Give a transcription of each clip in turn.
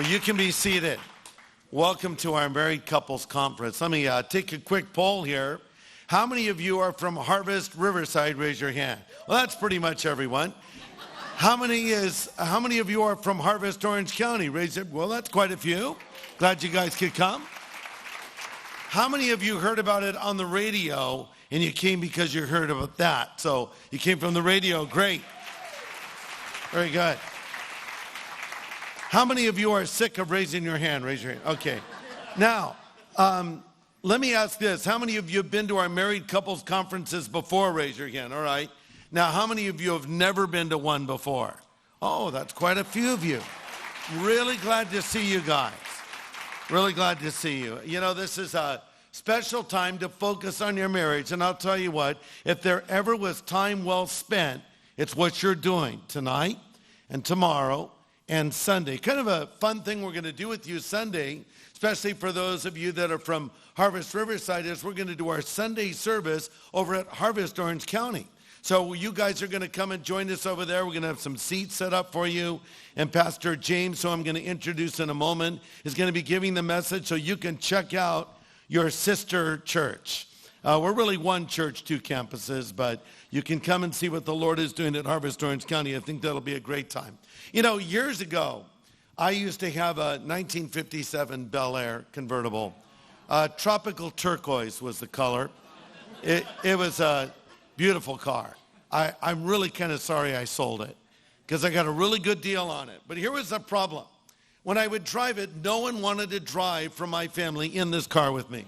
Well, you can be seated. Welcome to our Married Couples Conference. Let me take a quick poll here. How many of you are from Harvest Riverside? Raise your hand. Well, that's pretty much everyone. How many of you are from Harvest Orange County? Raise it. Well, that's quite a few. Glad you guys could come. How many of you heard about it on the radio and you came because you heard about that? So you came from the radio. Great. Very good. How many of you are sick of raising your hand? Raise your hand. Okay. Now, let me ask this. How many of you have been to our married couples conferences before? Raise your hand. All right. Now, how many of you have never been to one before? Oh, that's quite a few of you. Really glad to see you guys. Really glad to see you. You know, this is a special time to focus on your marriage. And I'll tell you what, if there ever was time well spent, it's what you're doing tonight and tomorrow and Sunday. Kind of a fun thing we're going to do with you Sunday, especially for those of you that are from Harvest Riverside, is we're going to do our Sunday service over at Harvest Orange County. So you guys are going to come and join us over there. We're going to have some seats set up for you. And Pastor James, who I'm going to introduce in a moment, is going to be giving the message so you can check out your sister church. We're really one church, two campuses, but you can come and see what the Lord is doing at Harvest Orange County. I think that'll be a great time. You know, years ago, I used to have a 1957 Bel Air convertible. Tropical turquoise was the color. It was a beautiful car. I'm really kind of sorry I sold it because I got a really good deal on it. But here was the problem. When I would drive it, no one wanted to drive from my family in this car with me.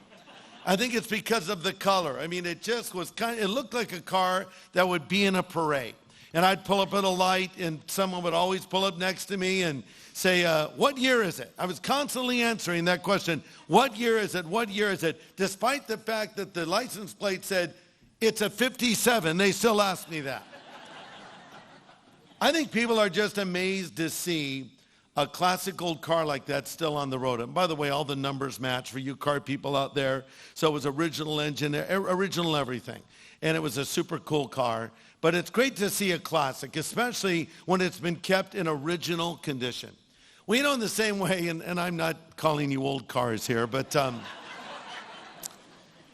I think it's because of the color. I mean, it just was it looked like a car that would be in a parade. And I'd pull up at a light and someone would always pull up next to me and say, what year is it? I was constantly answering that question. What year is it? What year is it? Despite the fact that the license plate said, it's a 57, they still ask me that. I think people are just amazed to see a classic old car like that still on the road. And by the way, all the numbers match for you car people out there. So it was original engine, original everything. And it was a super cool car. But it's great to see a classic, especially when it's been kept in original condition. Well, you know, in the same way, and I'm not calling you old cars here, but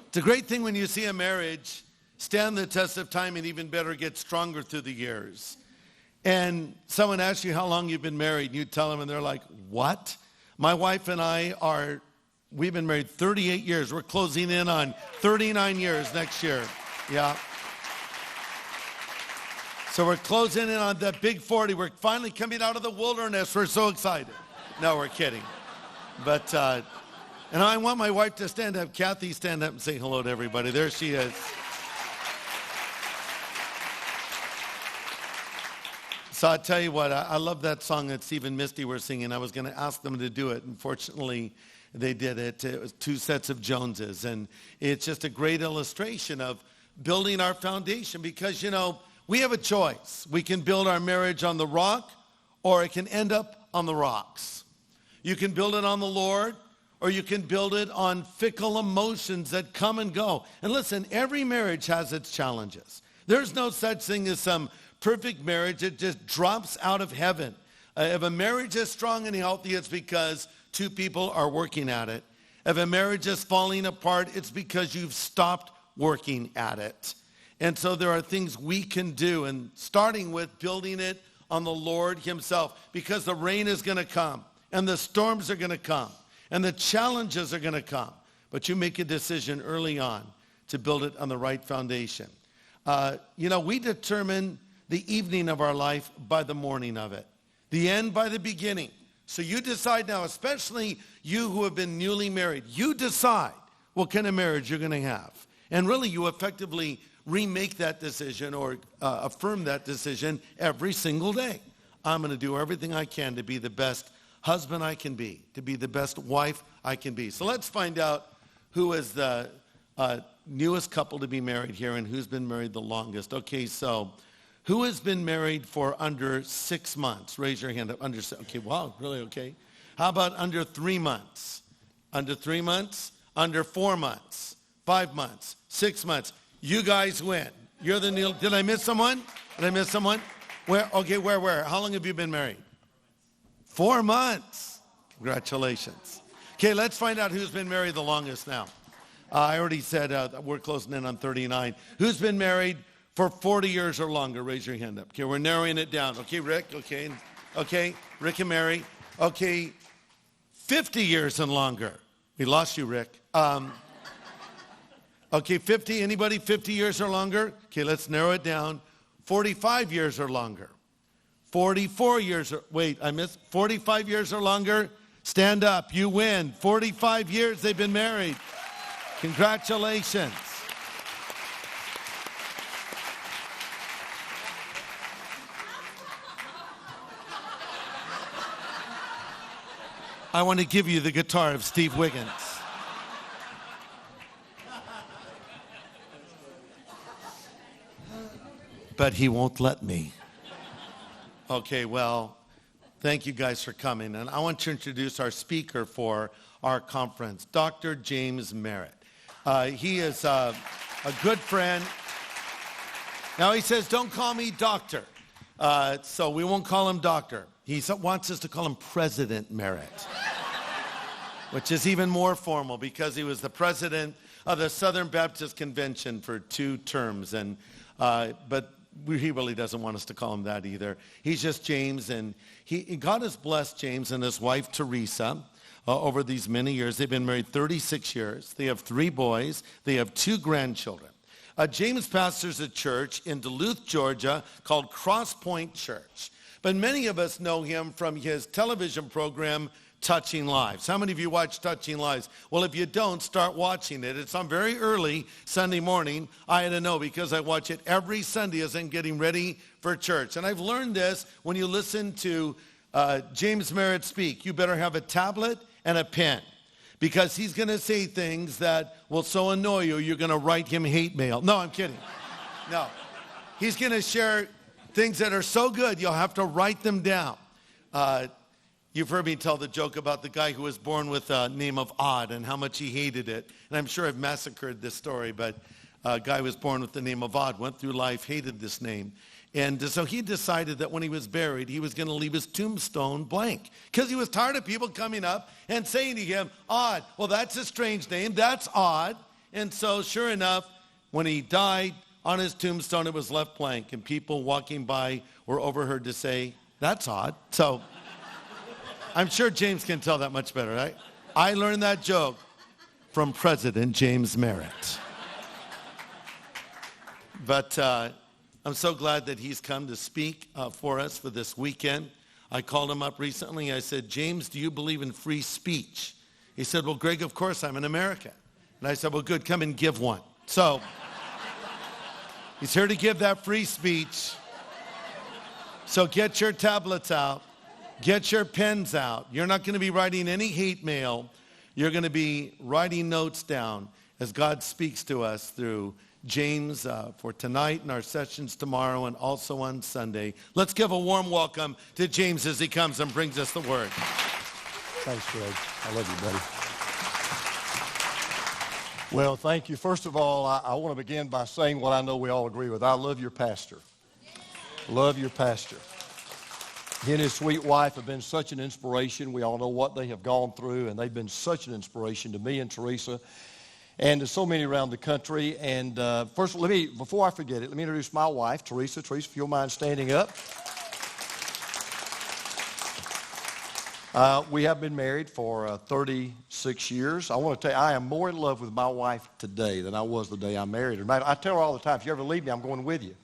it's a great thing when you see a marriage stand the test of time and even better, get stronger through the years. And someone asks you how long you've been married, and you tell them, and they're like, what? My wife and I we've been married 38 years. We're closing in on 39 years next year. Yeah. So we're closing in on that big 40. We're finally coming out of the wilderness. We're so excited. No, we're kidding. But, and I want my wife to stand up. Kathy, stand up and say hello to everybody. There she is. So I'll tell you what, I love that song that Steve and Misty were singing. I was going to ask them to do it. Unfortunately, they did it. It was two sets of Joneses. And it's just a great illustration of building our foundation because, you know, we have a choice. We can build our marriage on the rock or it can end up on the rocks. You can build it on the Lord or you can build it on fickle emotions that come and go. And listen, every marriage has its challenges. There's no such thing as some perfect marriage. It just drops out of heaven. If a marriage is strong and healthy, it's because two people are working at it. If a marriage is falling apart, it's because you've stopped working at it. And so there are things we can do, and starting with building it on the Lord himself, because the rain is going to come, and the storms are going to come, and the challenges are going to come. But you make a decision early on to build it on the right foundation. You know, we determine the evening of our life by the morning of it. The end by the beginning. So you decide now, especially you who have been newly married, you decide what kind of marriage you're going to have. And really you effectively remake that decision or affirm that decision every single day. I'm going to do everything I can to be the best husband I can be, to be the best wife I can be. So let's find out who is the newest couple to be married here and who's been married the longest. Okay, so who has been married for under 6 months? Raise your hand up. Okay, wow, really, okay. How about under 3 months? Under 3 months? Under 4 months? 5 months? 6 months? You guys win. You're the new. Did I miss someone? Did I miss someone? Where? Okay, where? How long have you been married? 4 months. Congratulations. Okay, let's find out who's been married the longest now. I already said we're closing in on 39. Who's been married for 40 years or longer? Raise your hand up. Okay, we're narrowing it down. Okay, Rick. Okay. Okay, Rick and Mary. Okay, 50 years and longer. We lost you, Rick. Okay, 50. Anybody 50 years or longer? Okay, let's narrow it down. 45 years or longer. 44 years or, wait, I missed. 45 years or longer? Stand up. You win. 45 years they've been married. Congratulations. I want to give you the guitar of Steve Wiggins. But he won't let me. Okay, well, thank you guys for coming. And I want to introduce our speaker for our conference, Dr. James Merritt. He is a good friend. Now he says, don't call me doctor. So we won't call him doctor. He wants us to call him President Merritt, which is even more formal because he was the president of the Southern Baptist Convention for 2 terms. But he really doesn't want us to call him that either. He's just James, and God has blessed James and his wife, Teresa, over these many years. They've been married 36 years. They have 3 boys. They have 2 grandchildren. James pastors a church in Duluth, Georgia called Cross Point Church. But many of us know him from his television program, Touching Lives. How many of you watch Touching Lives? Well, if you don't, start watching it. It's on very early Sunday morning. I had to know because I watch it every Sunday as I'm getting ready for church. And I've learned this when you listen to James Merritt speak. You better have a tablet and a pen because he's going to say things that will so annoy you, you're going to write him hate mail. No, I'm kidding. No. He's going to share things that are so good, you'll have to write them down. You've heard me tell the joke about the guy who was born with a name of Odd and how much he hated it. And I'm sure I've massacred this story, but a guy was born with the name of Odd, went through life, hated this name. And so he decided that when he was buried, he was going to leave his tombstone blank because he was tired of people coming up and saying to him, Odd, well, that's a strange name. That's odd. And so sure enough, when he died, on his tombstone, it was left blank. And people walking by were overheard to say, that's odd. So I'm sure James can tell that much better, right? I learned that joke from President James Merritt. But I'm so glad that he's come to speak for us for this weekend. I called him up recently. I said, James, do you believe in free speech? He said, well, Greg, of course, I'm an American. And I said, well, good, come and give one. So he's here to give that free speech. So get your tablets out. Get your pens out. You're not going to be writing any hate mail. You're going to be writing notes down as God speaks to us through James for tonight and our sessions tomorrow and also on Sunday. Let's give a warm welcome to James as he comes and brings us the word. Thanks, Greg. I love you, buddy. Well, thank you. First of all, I want to begin by saying what I know we all agree with. I love your pastor. Love your pastor. He and his sweet wife have been such an inspiration. We all know what they have gone through, and they've been such an inspiration to me and Teresa and to so many around the country. And first, before I forget it, let me introduce my wife, Teresa. Teresa, if you'll mind standing up. We have been married for 36 years. I want to tell you, I am more in love with my wife today than I was the day I married her. I tell her all the time, if you ever leave me, I'm going with you.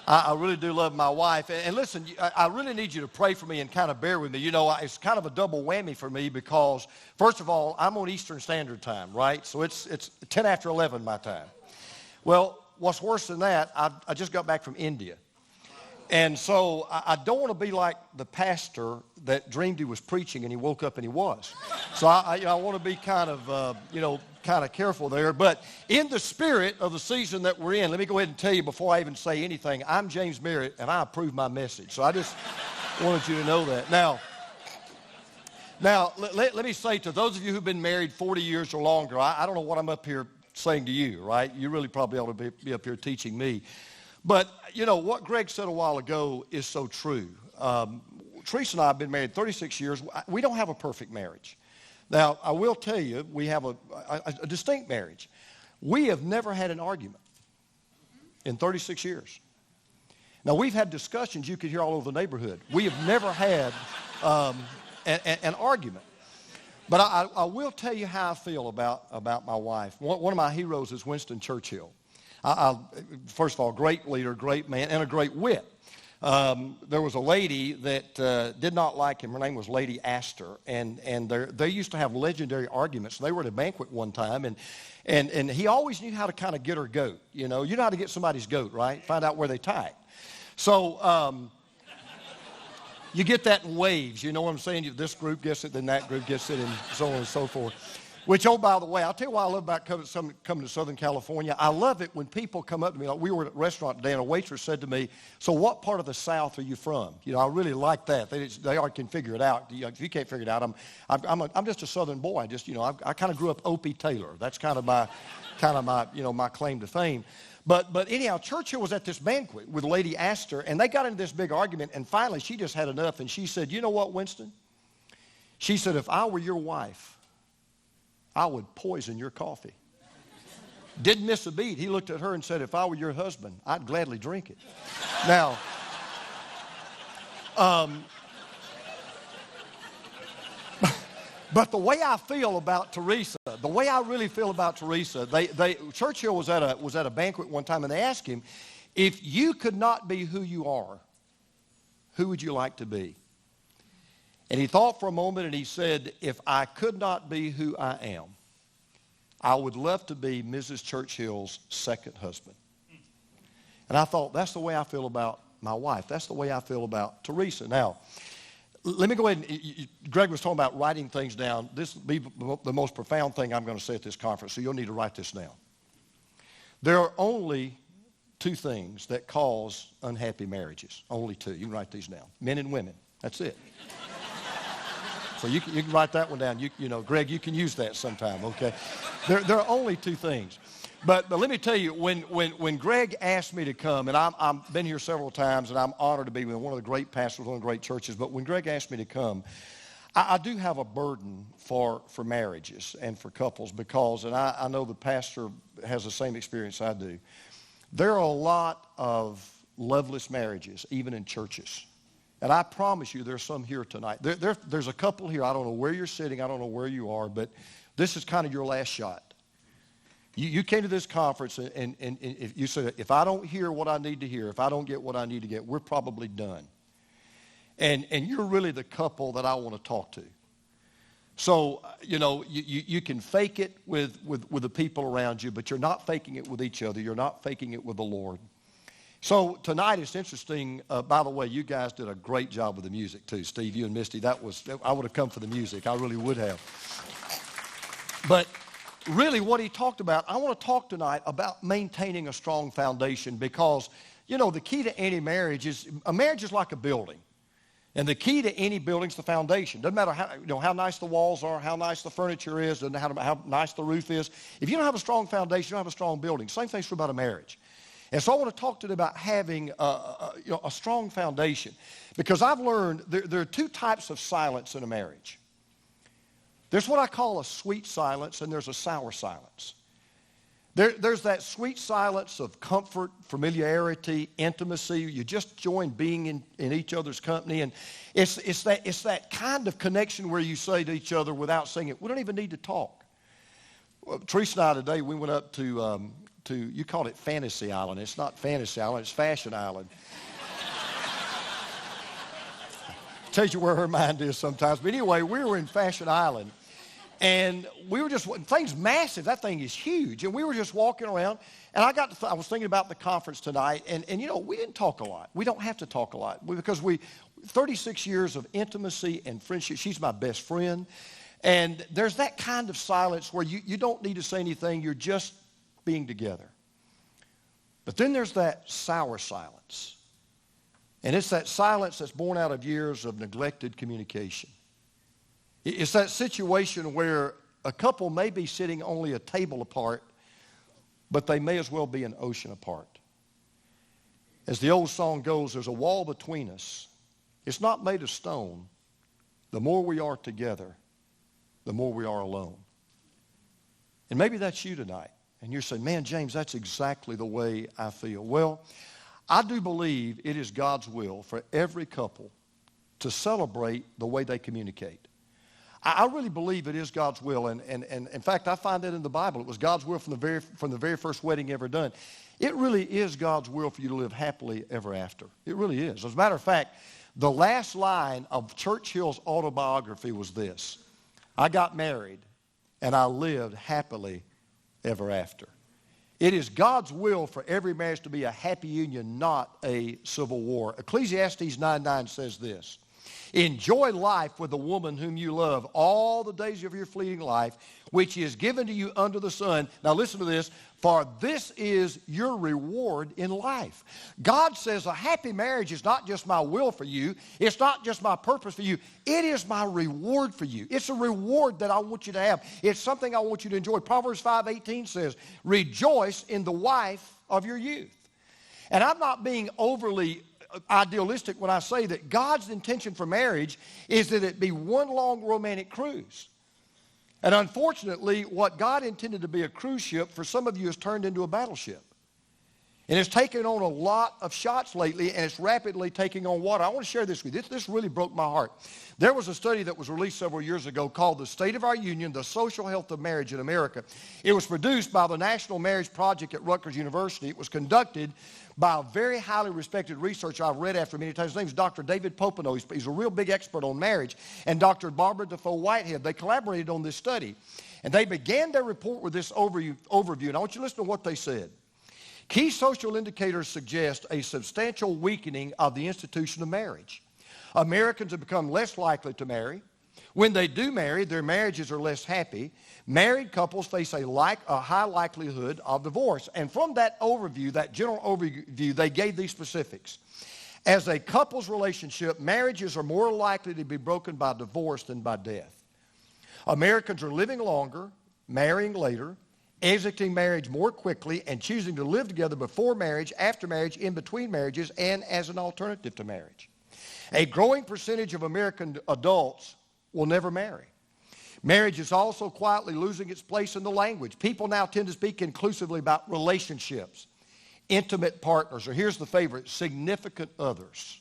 I really do love my wife. And listen, I really need you to pray for me and kind of bear with me. You know, it's kind of a double whammy for me because, first of all, I'm on Eastern Standard Time, right? So it's 10 after 11 my time. Well, what's worse than that, I just got back from India. And so I don't want to be like the pastor that dreamed he was preaching and he woke up and he was. So I want to be kind of careful there. But in the spirit of the season that we're in, let me go ahead and tell you before I even say anything, I'm James Merritt and I approve my message. So I just wanted you to know that. Now, let me say to those of you who've been married 40 years or longer, I don't know what I'm up here saying to you, right? You really probably ought to be up here teaching me. But, you know, what Greg said a while ago is so true. Teresa and I have been married 36 years. We don't have a perfect marriage. Now, I will tell you, we have a distinct marriage. We have never had an argument in 36 years. Now, we've had discussions you could hear all over the neighborhood. We have never had an argument. But I will tell you how I feel about my wife. One of my heroes is Winston Churchill. First of all, great leader, great man, and a great wit. There was a lady that did not like him. Her name was Lady Astor, and they used to have legendary arguments. They were at a banquet one time, and he always knew how to kind of get her goat. You know how to get somebody's goat, right? Find out where they tie it. So you get that in waves. You know what I'm saying? This group gets it, then that group gets it, and so on and so forth. Which, oh, by the way, I'll tell you what I love about coming to Southern California. I love it when people come up to me. Like we were at a restaurant today, and a waitress said to me, "So what part of the South are you from?" You know, I really like that. They can figure it out. If you can't figure it out, I'm just a Southern boy. I kind of grew up Opie Taylor. That's kind of my my claim to fame. But anyhow, Churchill was at this banquet with Lady Astor, and they got into this big argument, and finally she just had enough, and she said, "You know what, Winston?" She said, "If I were your wife, I would poison your coffee." Didn't miss a beat. He looked at her and said, "If I were your husband, I'd gladly drink it." Now, but the way I feel about Teresa, the way I really feel about Teresa, Churchill was at a banquet one time, and they asked him, "If you could not be who you are, who would you like to be?" And he thought for a moment, and he said, "If I could not be who I am, I would love to be Mrs. Churchill's second husband." And I thought, that's the way I feel about my wife. That's the way I feel about Teresa. Now, let me go ahead and, Greg was talking about writing things down. This will be the most profound thing I'm going to say at this conference, so you'll need to write this down. There are only two things that cause unhappy marriages. Only two. You can write these down. Men and women. That's it. So you can write that one down. You know, Greg, you can use that sometime, okay? There are only two things. But let me tell you, when Greg asked me to come, and I've been here several times, and I'm honored to be with one of the great pastors, one of the great churches, but when Greg asked me to come, I do have a burden for marriages and for couples because, and I know the pastor has the same experience I do, there are a lot of loveless marriages, even in churches. And I promise you there's some here tonight. There's a couple here. I don't know where you're sitting. I don't know where you are, but this is kind of your last shot. You came to this conference, and if you said, if I don't hear what I need to hear, if I don't get what I need to get, we're probably done. And you're really the couple that I want to talk to. So, you can fake it with the people around you, but you're not faking it with each other. You're not faking it with the Lord. So tonight it's interesting. By the way, you guys did a great job with the music too, Steve. You and Misty. I would have come for the music. I really would have. But really, what he talked about, I want to talk tonight about maintaining a strong foundation because the key to any marriage is a marriage is like a building, and the key to any building is the foundation. Doesn't matter how nice the walls are, how nice the furniture is, doesn't matter how nice the roof is. If you don't have a strong foundation, you don't have a strong building. Same thing's true about a marriage. And so I want to talk to you about having a strong foundation because I've learned there are two types of silence in a marriage. There's what I call a sweet silence and there's a sour silence. There's that sweet silence of comfort, familiarity, intimacy. You just join being in each other's company. And it's that kind of connection where you say to each other without saying it, we don't even need to talk. Well, Teresa and I today, we went up to you called it Fantasy Island. It's not Fantasy Island, it's Fashion Island. Tells you where her mind is sometimes. But anyway, we were in Fashion Island. And we were just, thing's massive. That thing is huge. And we were just walking around. And I was thinking about the conference tonight. And we didn't talk a lot. We don't have to talk a lot. Because 36 years of intimacy and friendship. She's my best friend. And there's that kind of silence where you don't need to say anything. You're just being together. But then there's that sour silence. And it's that silence that's born out of years of neglected communication. It's that situation where a couple may be sitting only a table apart, but they may as well be an ocean apart. As the old song goes, there's a wall between us, It's not made of stone. The more we are together, the more we are alone. And maybe that's you tonight. And you're saying, man, James, that's exactly the way I feel. Well, I do believe it is God's will for every couple to celebrate the way they communicate. I really believe it is God's will. And in fact, I find that in the Bible. It was God's will from the very first wedding ever done. It really is God's will for you to live happily ever after. It really is. As a matter of fact, the last line of Churchill's autobiography was this: I got married and I lived happily ever after. It is God's will for every marriage to be a happy union, not a civil war. Ecclesiastes 9:9 says this: enjoy life with the woman whom you love all the days of your fleeting life, which is given to you under the sun. Now listen to this. For this is your reward in life. God says a happy marriage is not just my will for you. It's not just my purpose for you. It is my reward for you. It's a reward that I want you to have. It's something I want you to enjoy. Proverbs 5:18 says, rejoice in the wife of your youth. And I'm not being overly idealistic when I say that God's intention for marriage is that it be one long romantic cruise. And unfortunately, what God intended to be a cruise ship for some of you has turned into a battleship. And it's taken on a lot of shots lately, and it's rapidly taking on water. I want to share this with you. This really broke my heart. There was a study that was released several years ago called The State of Our Union, the Social Health of Marriage in America. It was produced by the National Marriage Project at Rutgers University. It was conducted by a very highly respected researcher I've read after many times. His name is Dr. David Popenoe. He's a real big expert on marriage. And Dr. Barbara Defoe Whitehead. They collaborated on this study. And they began their report with this overview. And I want you to listen to what they said. Key social indicators suggest a substantial weakening of the institution of marriage. Americans have become less likely to marry. When they do marry, their marriages are less happy. Married couples face a high likelihood of divorce. And from that overview, that general overview, they gave these specifics. As a couple's relationship, marriages are more likely to be broken by divorce than by death. Americans are living longer, marrying later, exiting marriage more quickly, and choosing to live together before marriage, after marriage, in between marriages, and as an alternative to marriage. A growing percentage of American adults will never marry. Marriage is also quietly losing its place in the language. People now tend to speak inclusively about relationships, intimate partners, or here's the favorite, significant others.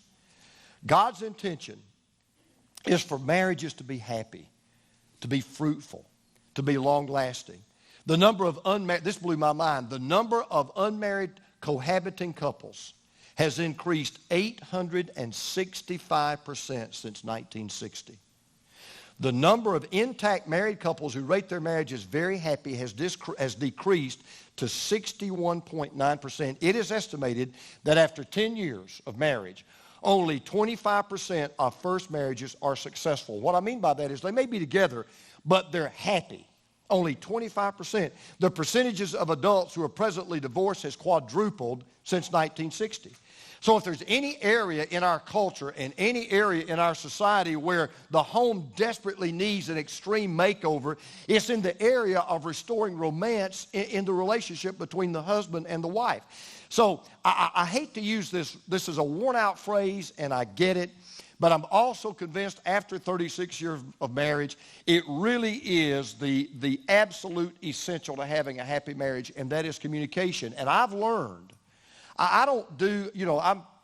God's intention is for marriages to be happy, to be fruitful, to be long-lasting. The number of unmarried, this blew my mind, the number of unmarried cohabiting couples has increased 865% since 1960. The number of intact married couples who rate their marriages very happy has decreased to 61.9%. It is estimated that after 10 years of marriage, only 25% of first marriages are successful. What I mean by that is they may be together, but they're happy. Only 25%. The percentages of adults who are presently divorced has quadrupled since 1960. So if there's any area in our culture and any area in our society where the home desperately needs an extreme makeover, it's in the area of restoring romance in the relationship between the husband and the wife. So I hate to use this. This is a worn-out phrase, and I get it. But I'm also convinced after 36 years of marriage, it really is the absolute essential to having a happy marriage, and that is communication. And I've learned, I don't do,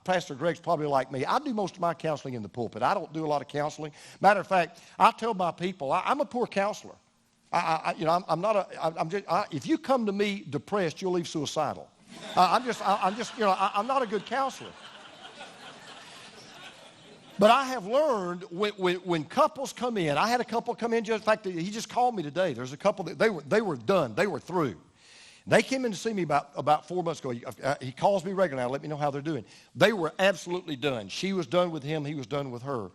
Pastor Greg's probably like me. I do most of my counseling in the pulpit. I don't do a lot of counseling. Matter of fact, I tell my people, I'm a poor counselor. I'm if you come to me depressed, you'll leave suicidal. I'm not a good counselor. But I have learned when couples come in, I had a couple come in, in fact, he just called me today. There's a couple that they were done. They were through. They came in to see me about 4 months ago. He calls me regularly now, let me know how they're doing. They were absolutely done. She was done with him. He was done with her.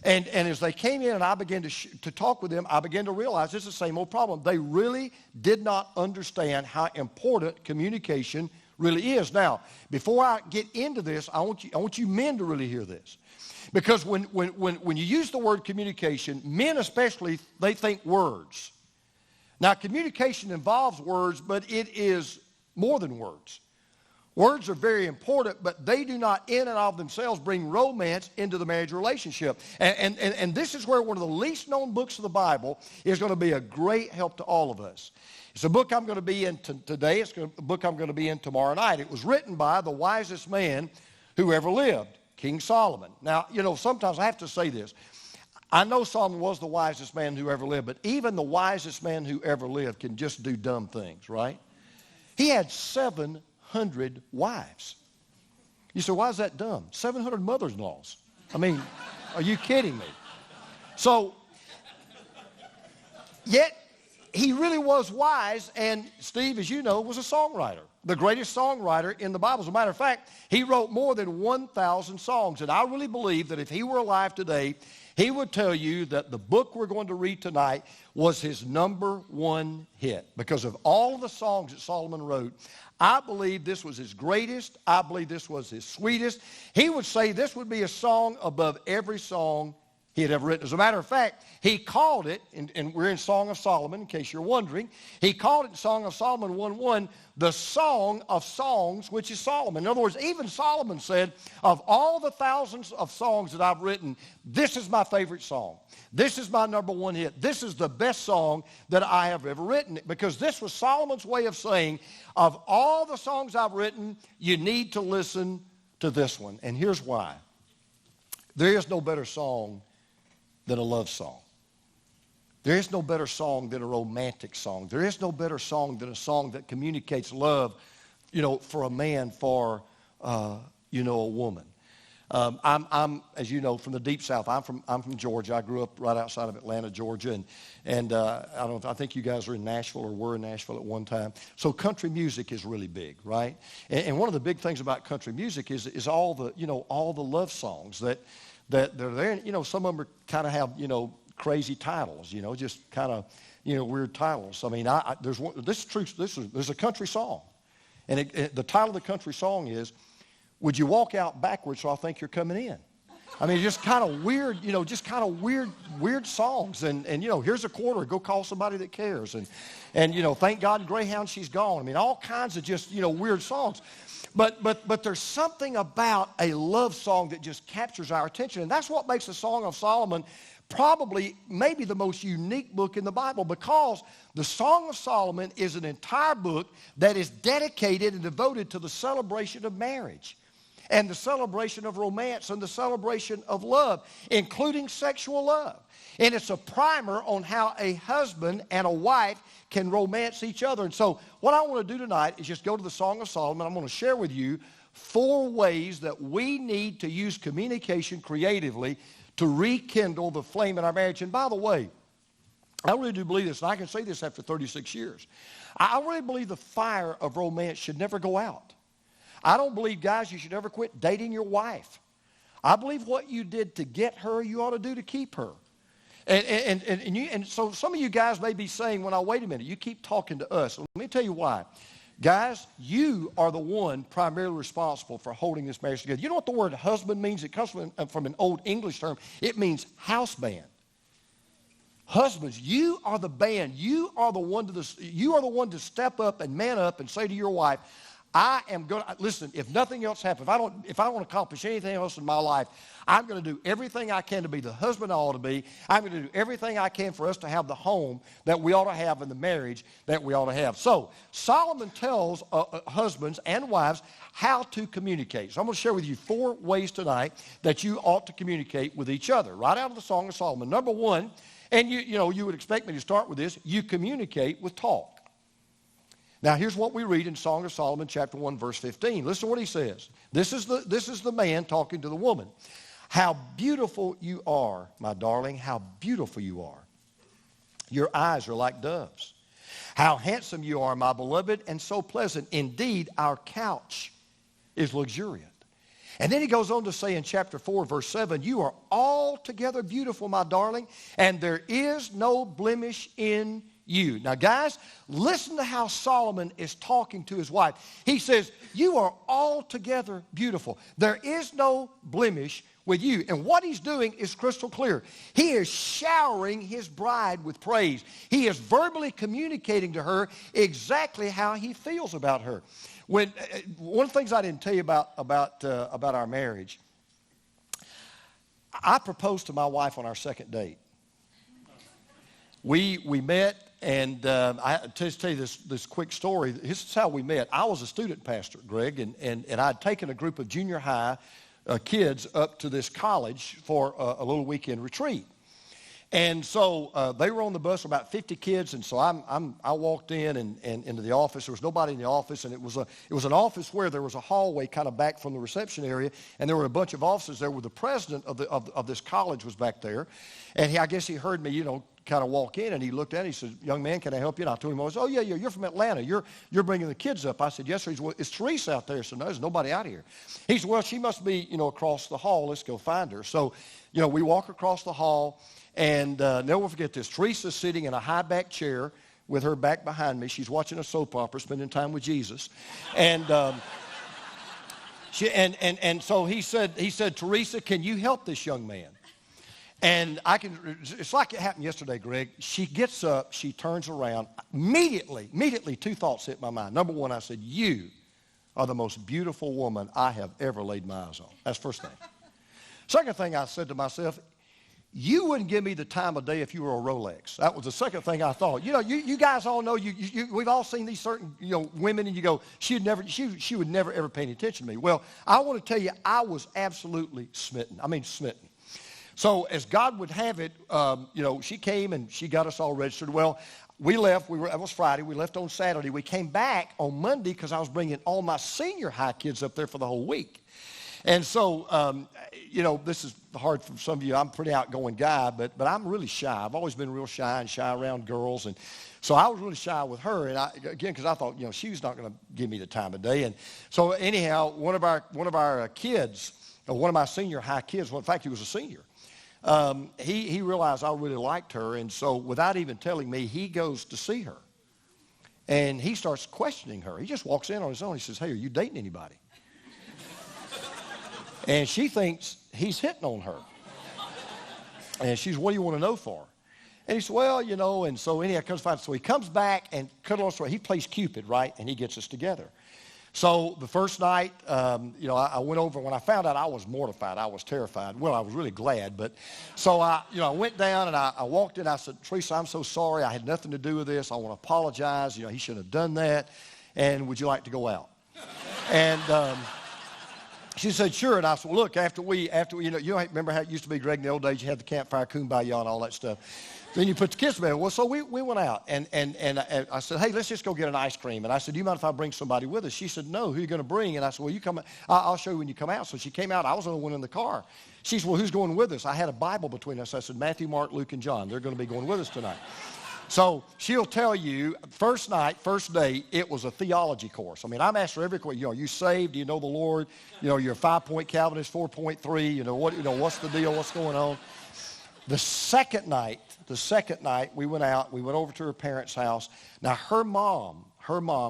And as they came in and I began to talk with them, I began to realize this is the same old problem. They really did not understand how important communication really is. Now, before I get into this, I want you men to really hear this. Because when you use the word communication, men especially, they think words. Now, communication involves words, but it is more than words. Words are very important, but they do not in and of themselves bring romance into the marriage relationship. And this is where one of the least known books of the Bible is going to be a great help to all of us. It's a book I'm going to be in today. It's a book I'm going to be in tomorrow night. It was written by the wisest man who ever lived, King Solomon. Now, sometimes I have to say this. I know Solomon was the wisest man who ever lived, but even the wisest man who ever lived can just do dumb things, right? He had 700 wives. You say, why is that dumb? 700 mothers-in-laws. I mean, are you kidding me? So, yet, he really was wise, and Steve, as you know, was a songwriter, the greatest songwriter in the Bible. As a matter of fact, he wrote more than 1,000 songs, and I really believe that if he were alive today, he would tell you that the book we're going to read tonight was his number one hit. Because of all of the songs that Solomon wrote, I believe this was his greatest. I believe this was his sweetest. He would say this would be a song above every song he had ever written. As a matter of fact, he called it, and we're in Song of Solomon, in case you're wondering, he called it in Song of Solomon 1:1, the Song of Songs, which is Solomon. In other words, even Solomon said, of all the thousands of songs that I've written, this is my favorite song. This is my number one hit. This is the best song that I have ever written. Because this was Solomon's way of saying, of all the songs I've written, you need to listen to this one. And here's why. There is no better song than a love song. There is no better song than a romantic song. There is no better song than a song that communicates love, for a man, for, a woman. I'm, as you know, from the deep South. I'm from Georgia. I grew up right outside of Atlanta, Georgia, and I think you guys are in Nashville or were in Nashville at one time. So country music is really big, right? And one of the big things about country music is all the love songs that they're there. Some of them kind of have crazy titles, just kind of weird titles. I mean, there's one. This is true. There's a country song, and the title of the country song is, "Would you walk out backwards so I think you're coming in?" I mean, just kind of weird, weird songs. And here's a quarter, go call somebody that cares. And thank God Greyhound, she's gone. I mean, all kinds of just, weird songs. But there's something about a love song that just captures our attention. And that's what makes the Song of Solomon probably maybe the most unique book in the Bible, because the Song of Solomon is an entire book that is dedicated and devoted to the celebration of marriage and the celebration of romance and the celebration of love, including sexual love. And it's a primer on how a husband and a wife can romance each other. And so what I want to do tonight is just go to the Song of Solomon. I'm going to share with you 4 ways that we need to use communication creatively to rekindle the flame in our marriage. And by the way, I really do believe this, and I can say this after 36 years. I really believe the fire of romance should never go out. I don't believe, guys, you should ever quit dating your wife. I believe what you did to get her, you ought to do to keep her. And so some of you guys may be saying, well, now, wait a minute, you keep talking to us. Let me tell you why. Guys, you are the one primarily responsible for holding this marriage together. You know what the word husband means? It comes from an old English term. It means house band. Husbands, you are the band. You are the one to step up and man up and say to your wife, I am going to, listen, if nothing else happens, if I don't want to accomplish anything else in my life, I'm going to do everything I can to be the husband I ought to be. I'm going to do everything I can for us to have the home that we ought to have and the marriage that we ought to have. So Solomon tells husbands and wives how to communicate. So I'm going to share with you 4 ways tonight that you ought to communicate with each other, right out of the Song of Solomon. Number 1, and you would expect me to start with this, you communicate with talk. Now, here's what we read in Song of Solomon, chapter 1, verse 15. Listen to what he says. This is the man talking to the woman. How beautiful you are, my darling, how beautiful you are. Your eyes are like doves. How handsome you are, my beloved, and so pleasant. Indeed, our couch is luxuriant. And then he goes on to say in chapter 4, verse 7, you are altogether beautiful, my darling, and there is no blemish in you. Now, guys, listen to how Solomon is talking to his wife. He says, you are altogether beautiful. There is no blemish with you. And what he's doing is crystal clear. He is showering his bride with praise. He is verbally communicating to her exactly how he feels about her. One of the things I didn't tell you about our marriage, I proposed to my wife on our second date. We met, and I just tell you this quick story. This is how we met. I was a student pastor, Greg, and I'd taken a group of junior high kids up to this college for a little weekend retreat. And so they were on the bus, about 50 kids, and so I walked in and into the office. There was nobody in the office, and it was an office where there was a hallway kind of back from the reception area, and there were a bunch of offices there where the president of this college was back there. And I guess he heard me, kind of walk in, and he looked at it. He said, "Young man, can I help you?" And I told him, "Oh, yeah, you're from Atlanta. You're bringing the kids up." I said, "Yes, sir." He said, "Well, is Teresa out there?" I said, "No, there's nobody out here." He said, "Well, she must be, across the hall. Let's go find her." So, we walk across the hall, and never forget this. Teresa's sitting in a high-back chair with her back behind me. She's watching a soap opera, spending time with Jesus. And so he said, "Teresa, can you help this young man?" And it's like it happened yesterday, Greg. She gets up, she turns around. Immediately, two thoughts hit my mind. Number one, I said, "You are the most beautiful woman I have ever laid my eyes on." That's the first thing. Second thing I said to myself, "You wouldn't give me the time of day if you were a Rolex." That was the second thing I thought. You guys all know, we've all seen these certain, women, and you go, she would never, ever pay any attention to me. Well, I want to tell you, I was absolutely smitten. I mean, smitten. So as God would have it, she came and she got us all registered. Well, we left. That was Friday. We left on Saturday. We came back on Monday because I was bringing all my senior high kids up there for the whole week. And so, this is hard for some of you. I'm a pretty outgoing guy, but I'm really shy. I've always been real shy and shy around girls. And so I was really shy with her. And because I thought, she was not going to give me the time of day. And so anyhow, one of our kids, one of my senior high kids, well, in fact, he was a senior. He realized I really liked her, and so without even telling me, he goes to see her. And he starts questioning her. He just walks in on his own. He says, "Hey, are you dating anybody?" And she thinks he's hitting on her. And she's, "What do you want to know for?" And he said, "Well, and so anyhow, so he comes back, and cut a long story, he plays Cupid, right? And he gets us together. So the first night, I went over. When I found out, I was mortified. I was terrified. Well, I was really glad. But so I went down and I walked in. I said, "Teresa, I'm so sorry. I had nothing to do with this. I want to apologize. He shouldn't have done that. And would you like to go out?" And she said, "Sure." And I said, "Well, look, after we, remember how it used to be, Greg, in the old days, you had the campfire, kumbaya, and all that stuff. Then you put the kids to bed." Well, so we went out, and I said, "Hey, let's just go get an ice cream." And I said, "Do you mind if I bring somebody with us?" She said, "No, who are you going to bring?" And I said, "Well, you come. I'll show you when you come out." So she came out. I was the only one in the car. She said, "Well, who's going with us?" I had a Bible between us. I said, "Matthew, Mark, Luke, and John. They're going to be going with us tonight." So she'll tell you, first night, first day, it was a theology course. I mean, I'm asking her every question. Are you saved? Do you know the Lord? You're a 5-point Calvinist, 4.3. What's the deal? What's going on? The second night, we went out. We went over to her parents' house. Now, her mom,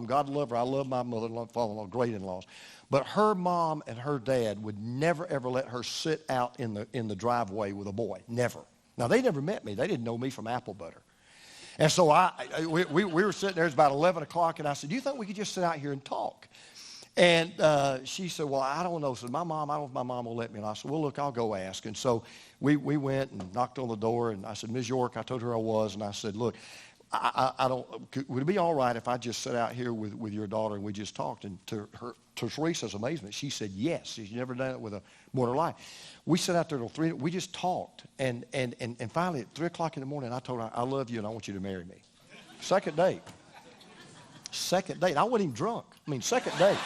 God love her. I love my mother-in-law, father-in-law, great in-laws. But her mom and her dad would never, ever let her sit out in the driveway with a boy. Never. Now, they never met me. They didn't know me from apple butter. And so we were sitting there. It was about 11 o'clock, and I said, "Do you think we could just sit out here and talk?" And she said, "Well, I don't know." She said, I don't know if my mom will let me. And I said, "Well, look, I'll go ask." And so we went and knocked on the door, and I said, "Ms. York," I told her I was, and I said, "Look, would it be all right if I just sat out here with your daughter and we just talked?" And to Teresa's amazement, she said yes. She's never done it with a more in her life. We sat out there till 3. We just talked, and finally at 3 o'clock in the morning, I told her, "I love you and I want you to marry me." Second date. I wasn't even drunk. I mean, second date.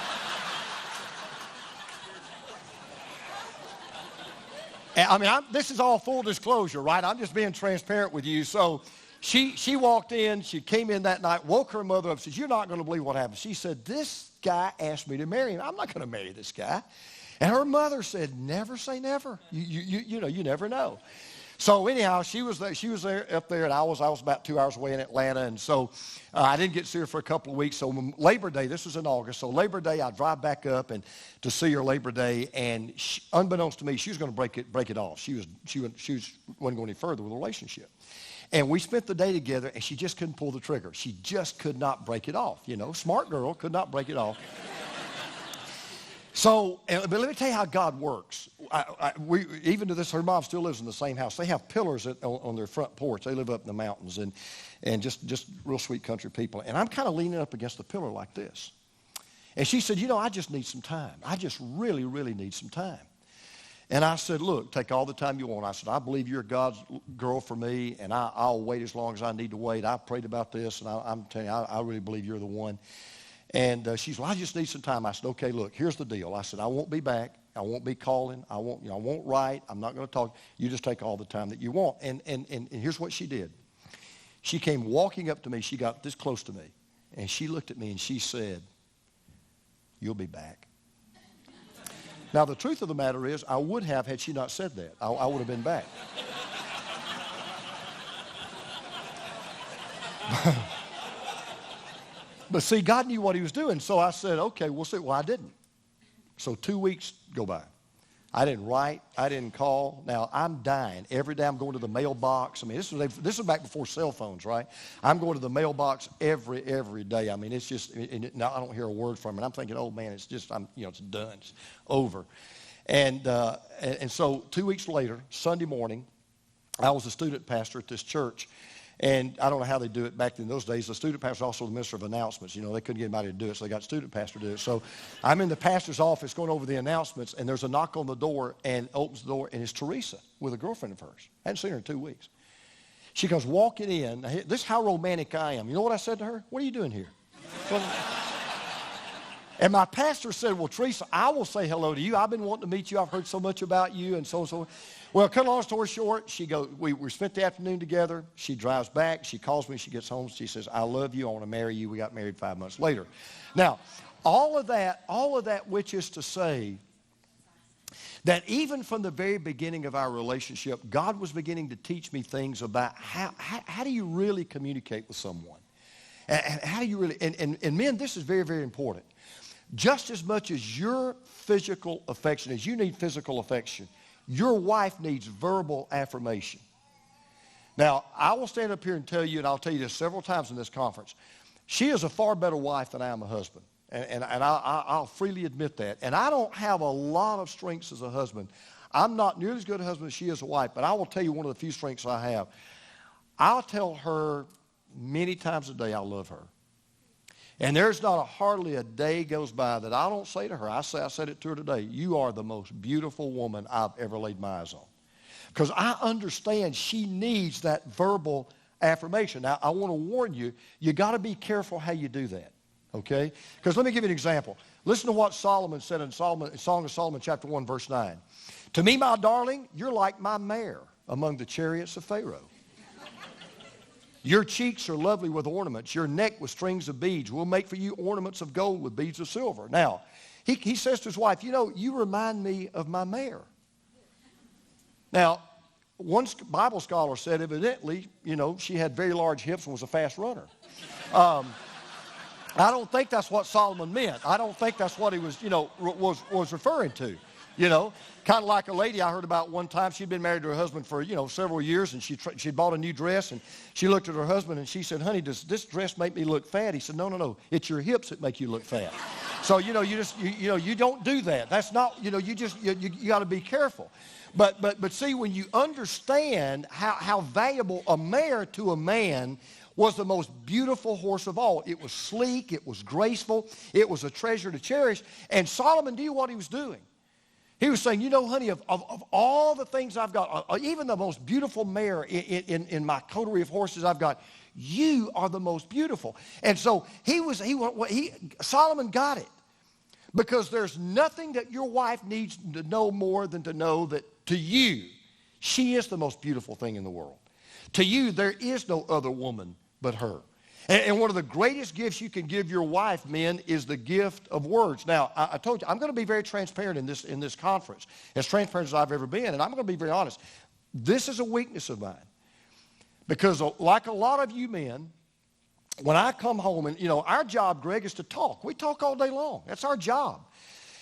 And this is all full disclosure, right? I'm just being transparent with you. So she walked in. She came in that night, woke her mother up, says, "You're not going to believe what happened." She said, "This guy asked me to marry him. I'm not going to marry this guy." And her mother said, "Never say never. You never know." So anyhow, she was there up there, and I was about 2 hours away in Atlanta, and so I didn't get to see her for a couple of weeks. So Labor Day, this was in August. So Labor Day, I drive back up and to see her Labor Day, and unbeknownst to me, she was going to break it off. She wasn't going any further with the relationship. And we spent the day together, and she just couldn't pull the trigger. She just could not break it off. You know, smart girl, could not break it off. So, but let me tell you how God works. Even to this, her mom still lives in the same house. They have pillars on their front porch. They live up in the mountains and just real sweet country people. And I'm kind of leaning up against the pillar like this. And she said, you know, I just need some time. I just really, really need some time. And I said, look, take all the time you want. I said, I believe you're God's girl for me, and I'll wait as long as I need to wait. I prayed about this, and I'm telling you, I really believe you're the one. And she said, well, I just need some time. I said, okay, look, here's the deal. I said, I won't be back. I won't be calling. I won't write. I'm not going to talk. You just take all the time that you want. And here's what she did. She came walking up to me. She got this close to me. And she looked at me and she said, you'll be back. Now, the truth of the matter is, I would have had she not said that. I would have been back. But see, God knew what he was doing. So I said, okay, we'll see. Well, I didn't. So 2 weeks go by. I didn't write. I didn't call. Now, I'm dying. Every day I'm going to the mailbox. I mean, this was back before cell phones, right? I'm going to the mailbox every day. I mean, it's just, now I don't hear a word from it. I'm thinking, oh, man, it's just, it's done. It's over. And so 2 weeks later, Sunday morning, I was a student pastor at this church. And I don't know how they do it back in those days. The student pastor was also the minister of announcements. You know, they couldn't get anybody to do it, so they got student pastor to do it. So I'm in the pastor's office going over the announcements, and there's a knock on the door, and opens the door, and it's Teresa with a girlfriend of hers. I hadn't seen her in 2 weeks. She comes walking in. This is how romantic I am. You know what I said to her? What are you doing here? And my pastor said, well, Teresa, I will say hello to you. I've been wanting to meet you. I've heard so much about you and so and so. Well, cut a long story short, we spent the afternoon together. She drives back. She calls me. She gets home. She says, I love you. I want to marry you. We got married 5 months later. Now, all of that which is to say that even from the very beginning of our relationship, God was beginning to teach me things about how do you really communicate with someone? And how do you really, and men, this is very, very important. Just as much as your physical affection, as you need physical affection, your wife needs verbal affirmation. Now, I will stand up here and tell you, and I'll tell you this several times in this conference, she is a far better wife than I am a husband. And I'll freely admit that. And I don't have a lot of strengths as a husband. I'm not nearly as good a husband as she is a wife, but I will tell you one of the few strengths I have. I'll tell her many times a day I love her. And there's not hardly a day goes by that I don't say to her, I said it to her today, you are the most beautiful woman I've ever laid my eyes on. Because I understand she needs that verbal affirmation. Now, I want to warn you, you got to be careful how you do that, okay? Because let me give you an example. Listen to what Solomon said in Song of Solomon chapter 1, verse 9. To me, my darling, you're like my mare among the chariots of Pharaoh. Your cheeks are lovely with ornaments, your neck with strings of beads. We'll make for you ornaments of gold with beads of silver. Now, he says to his wife, you know, you remind me of my mare. Now, one Bible scholar said evidently, you know, she had very large hips and was a fast runner. I don't think that's what Solomon meant. I don't think that's what he was, you know, was referring to. You know, kind of like a lady I heard about one time. She'd been married to her husband for, you know, several years, and she'd bought a new dress, and she looked at her husband, and she said, honey, does this dress make me look fat? He said, no, it's your hips that make you look fat. So, you know, you don't do that. That's not, you know, you got to be careful. But see, when you understand how valuable a mare to a man was the most beautiful horse of all. It was sleek, it was graceful, it was a treasure to cherish, and Solomon knew what he was doing. He was saying, you know, honey, of all the things I've got, even the most beautiful mare in my coterie of horses I've got, you are the most beautiful. And so Solomon got it. Because there's nothing that your wife needs to know more than to know that to you, she is the most beautiful thing in the world. To you, there is no other woman but her. And one of the greatest gifts you can give your wife, men, is the gift of words. Now, I told you, I'm going to be very transparent in this conference, as transparent as I've ever been, and I'm going to be very honest. This is a weakness of mine. Because like a lot of you men, when I come home, and, our job, Greg, is to talk. We talk all day long. That's our job.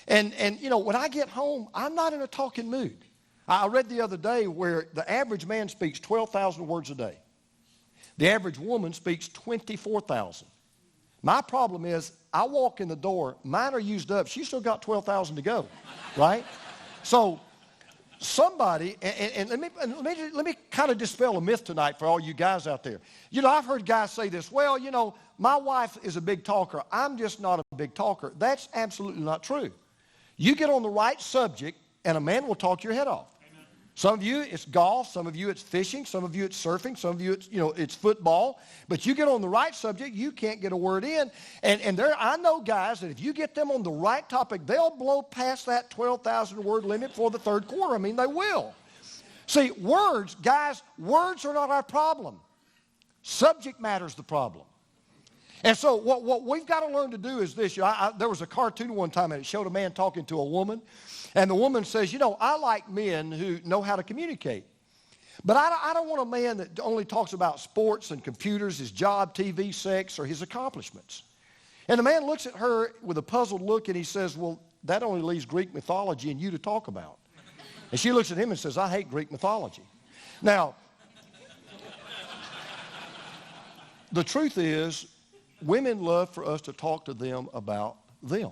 And when I get home, I'm not in a talking mood. I read the other day where the average man speaks 12,000 words a day. The average woman speaks 24,000. My problem is I walk in the door, mine are used up. She's still got 12,000 to go, right? So somebody, and let me kind of dispel a myth tonight for all you guys out there. I've heard guys say this, well, my wife is a big talker. I'm just not a big talker. That's absolutely not true. You get on the right subject, and a man will talk your head off. Some of you, it's golf. Some of you, it's fishing. Some of you, it's surfing. Some of you, it's football. But you get on the right subject, you can't get a word in. And I know guys that if you get them on the right topic, they'll blow past that 12,000 word limit for the third quarter. I mean, they will. See, words, guys, words are not our problem. Subject matter's the problem. And so what we've got to learn to do is this. There was a cartoon one time, and it showed a man talking to a woman. And the woman says, I like men who know how to communicate. But I don't want a man that only talks about sports and computers, his job, TV, sex, or his accomplishments. And the man looks at her with a puzzled look, and he says, well, that only leaves Greek mythology and you to talk about. And she looks at him and says, I hate Greek mythology. Now, the truth is, women love for us to talk to them about them.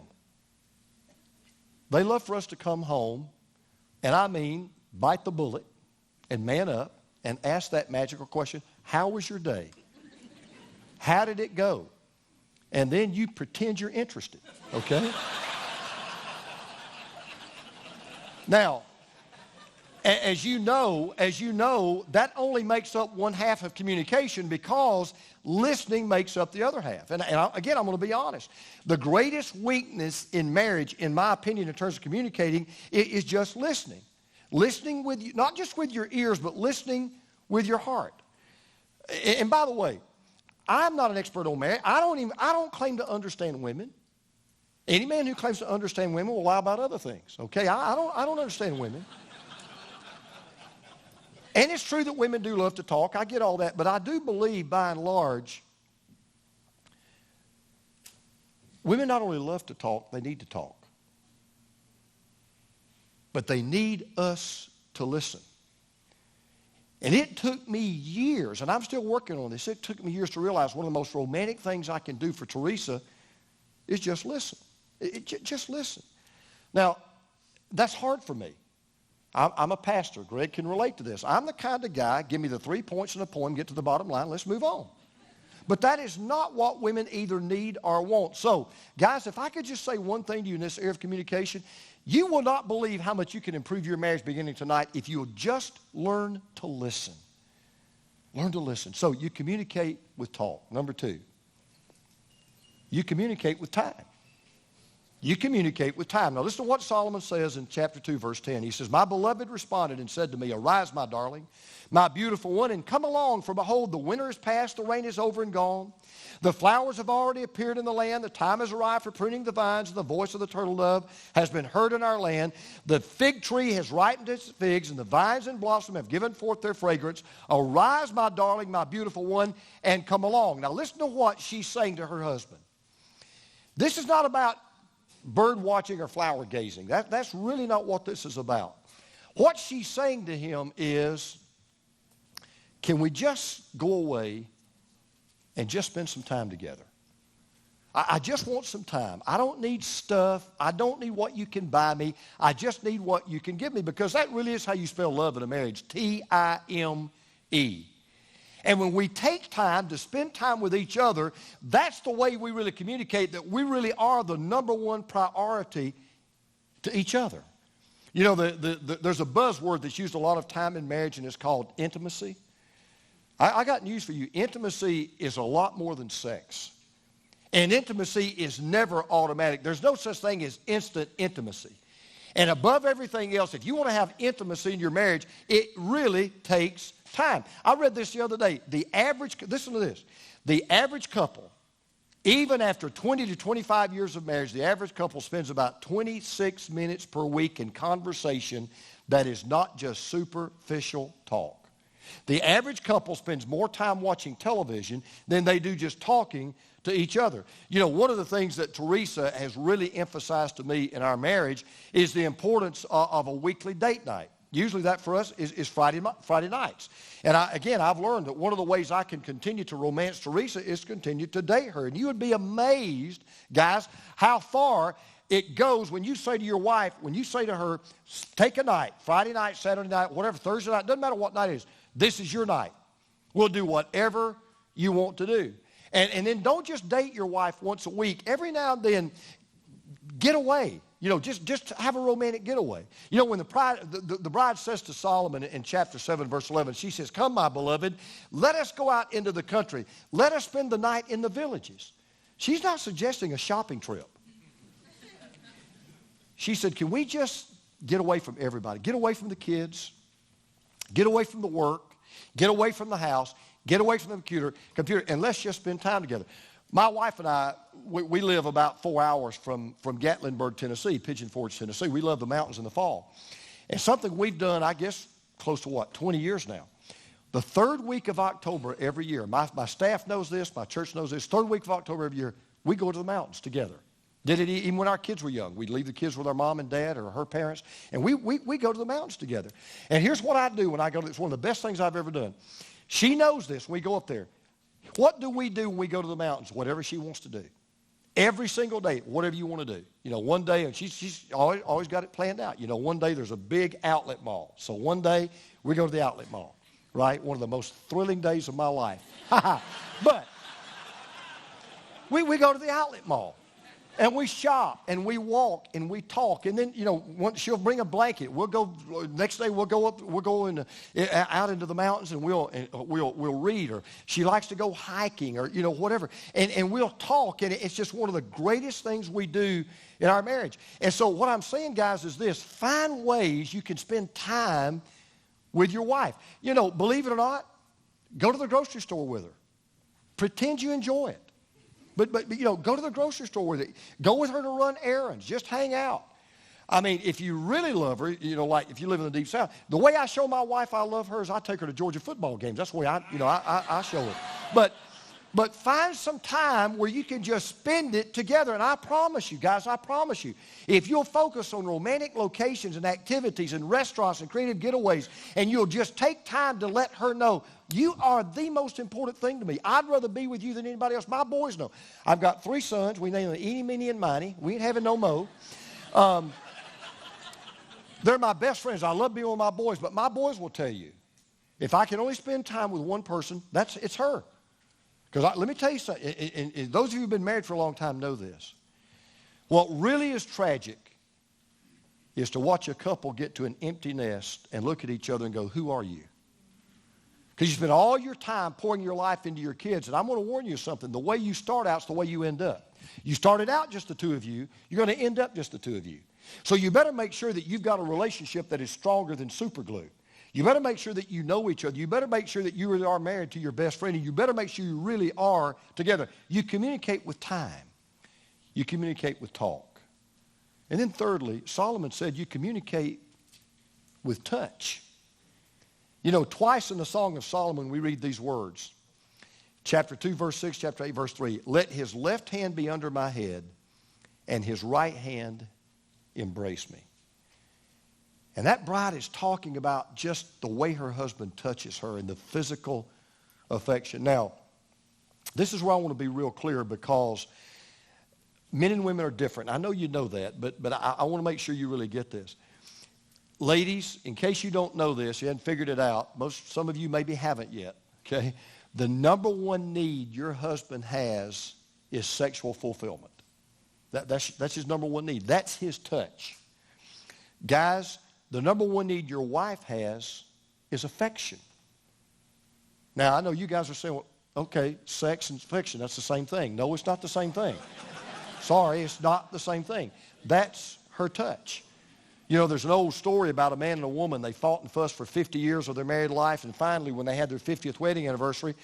They love for us to come home, and I mean bite the bullet and man up and ask that magical question, how was your day? How did it go? And then you pretend you're interested, okay? Now, as you know, that only makes up one half of communication because listening makes up the other half. And again, I'm going to be honest. The greatest weakness in marriage, in my opinion, in terms of communicating, is just listening. Listening with you, not just with your ears, but listening with your heart. And by the way, I'm not an expert on marriage. I don't claim to understand women. Any man who claims to understand women will lie about other things. Okay, I don't understand women. And it's true that women do love to talk. I get all that. But I do believe, by and large, women not only love to talk, they need to talk. But they need us to listen. And it took me years, and I'm still working on this, it took me years to realize one of the most romantic things I can do for Teresa is just listen. Just listen. Now, that's hard for me. I'm a pastor. Greg can relate to this. I'm the kind of guy, give me the 3 points in a poem, get to the bottom line, let's move on. But that is not what women either need or want. So, guys, if I could just say one thing to you in this area of communication, you will not believe how much you can improve your marriage beginning tonight if you'll just learn to listen. Learn to listen. So you communicate with talk. Number 2, you communicate with time. You communicate with time. Now listen to what Solomon says in chapter 2, verse 10. He says, my beloved responded and said to me, arise, my darling, my beautiful one, and come along, for behold, the winter is past, the rain is over and gone. The flowers have already appeared in the land. The time has arrived for pruning the vines, and the voice of the turtle dove has been heard in our land. The fig tree has ripened its figs, and the vines in blossom have given forth their fragrance. Arise, my darling, my beautiful one, and come along. Now listen to what she's saying to her husband. This is not about bird watching or flower gazing. That's really not what this is about. What she's saying to him is, can we just go away and just spend some time together? I just want some time. I don't need stuff. I don't need what you can buy me. I just need what you can give me, because that really is how you spell love in a marriage, Time. And when we take time to spend time with each other, that's the way we really communicate that we really are the number one priority to each other. You know, there's a buzzword that's used a lot of time in marriage, and it's called intimacy. I got news for you. Intimacy is a lot more than sex. And intimacy is never automatic. There's no such thing as instant intimacy. And above everything else, if you want to have intimacy in your marriage, it really takes time. I read this the other day. Listen to this. The average couple Even after 20 to 25 years of marriage, the average couple spends about 26 minutes per week in conversation that is not just superficial talk. The average couple spends more time watching television than they do just talking to each other. You know, one of the things that Teresa has really emphasized to me in our marriage is the importance of a weekly date night. Usually that for us is Friday nights. And I've learned that one of the ways I can continue to romance Teresa is to continue to date her. And you would be amazed, guys, how far it goes when you say to your wife, when you say to her, take a night, Friday night, Saturday night, whatever, Thursday night, doesn't matter what night it is. This is your night. We'll do whatever you want to do. And then don't just date your wife once a week. Every now and then, get away. You know, just have a romantic getaway. You know, when the bride says to Solomon in chapter 7, verse 11, she says, come, my beloved, let us go out into the country. Let us spend the night in the villages. She's not suggesting a shopping trip. She said, can we just get away from everybody? Get away from the kids. Get away from the work. Get away from the house. Get away from the computer, and let's just spend time together. My wife and I, we live about 4 hours from Gatlinburg, Tennessee, Pigeon Forge, Tennessee. We love the mountains in the fall. And something we've done, I guess, close to 20 years now. The third week of October every year, my staff knows this, my church knows this, third week of October every year, we go to the mountains together. Did it even when our kids were young. We'd leave the kids with our mom and dad or her parents, and we go to the mountains together. And here's what I do when I go to, it's one of the best things I've ever done. She knows this when we go up there. What do we do when we go to the mountains? Whatever she wants to do. Every single day, whatever you want to do. You know, one day, and she's always got it planned out. You know, one day there's a big outlet mall. So one day we go to the outlet mall, right? One of the most thrilling days of my life. But we go to the outlet mall. And we shop, and we walk, and we talk. And then, you know, she'll bring a blanket. We'll go, next day we'll go out into the mountains, and we'll read. Or she likes to go hiking, or, you know, whatever. And we'll talk, and it's just one of the greatest things we do in our marriage. And so what I'm saying, guys, is this. Find ways you can spend time with your wife. You know, believe it or not, go to the grocery store with her. Pretend you enjoy it. But you know, go to the grocery store with her. Go with her to run errands. Just hang out. I mean, if you really love her, you know, like if you live in the Deep South, the way I show my wife I love her is I take her to Georgia football games. That's the way I show it. But find some time where you can just spend it together. And I promise you, guys, I promise you, if you'll focus on romantic locations and activities and restaurants and creative getaways, and you'll just take time to let her know, you are the most important thing to me. I'd rather be with you than anybody else. My boys know. I've got 3 sons. We name them Eeny, Meeny, and Miny. We ain't having no mo. They're my best friends. I love being with my boys, but my boys will tell you, if I can only spend time with one person, it's her. Because let me tell you something, and those of you who have been married for a long time know this. What really is tragic is to watch a couple get to an empty nest and look at each other and go, who are you? Because you spend all your time pouring your life into your kids. And I'm going to warn you something. The way you start out is the way you end up. You started out just the 2 of you. You're going to end up just the 2 of you. So you better make sure that you've got a relationship that is stronger than super glue. You better make sure that you know each other. You better make sure that you really are married to your best friend. And you better make sure you really are together. You communicate with time. You communicate with talk. And then thirdly, Solomon said you communicate with touch. You know, twice in the Song of Solomon we read these words. Chapter 2, verse 6, chapter 8, verse 3. Let his left hand be under my head and his right hand embrace me. And that bride is talking about just the way her husband touches her and the physical affection. Now, this is where I want to be real clear because men and women are different. I know you know that, but I want to make sure you really get this. Ladies, in case you don't know this, you hadn't figured it out, some of you maybe haven't yet, okay? The number one need your husband has is sexual fulfillment. That's his number one need. That's his touch. Guys, the number one need your wife has is affection. Now, I know you guys are saying, well, okay, sex and affection, that's the same thing. No, it's not the same thing. Sorry, it's not the same thing. That's her touch. You know, there's an old story about a man and a woman. They fought and fussed for 50 years of their married life, and finally, when they had their 50th wedding anniversary,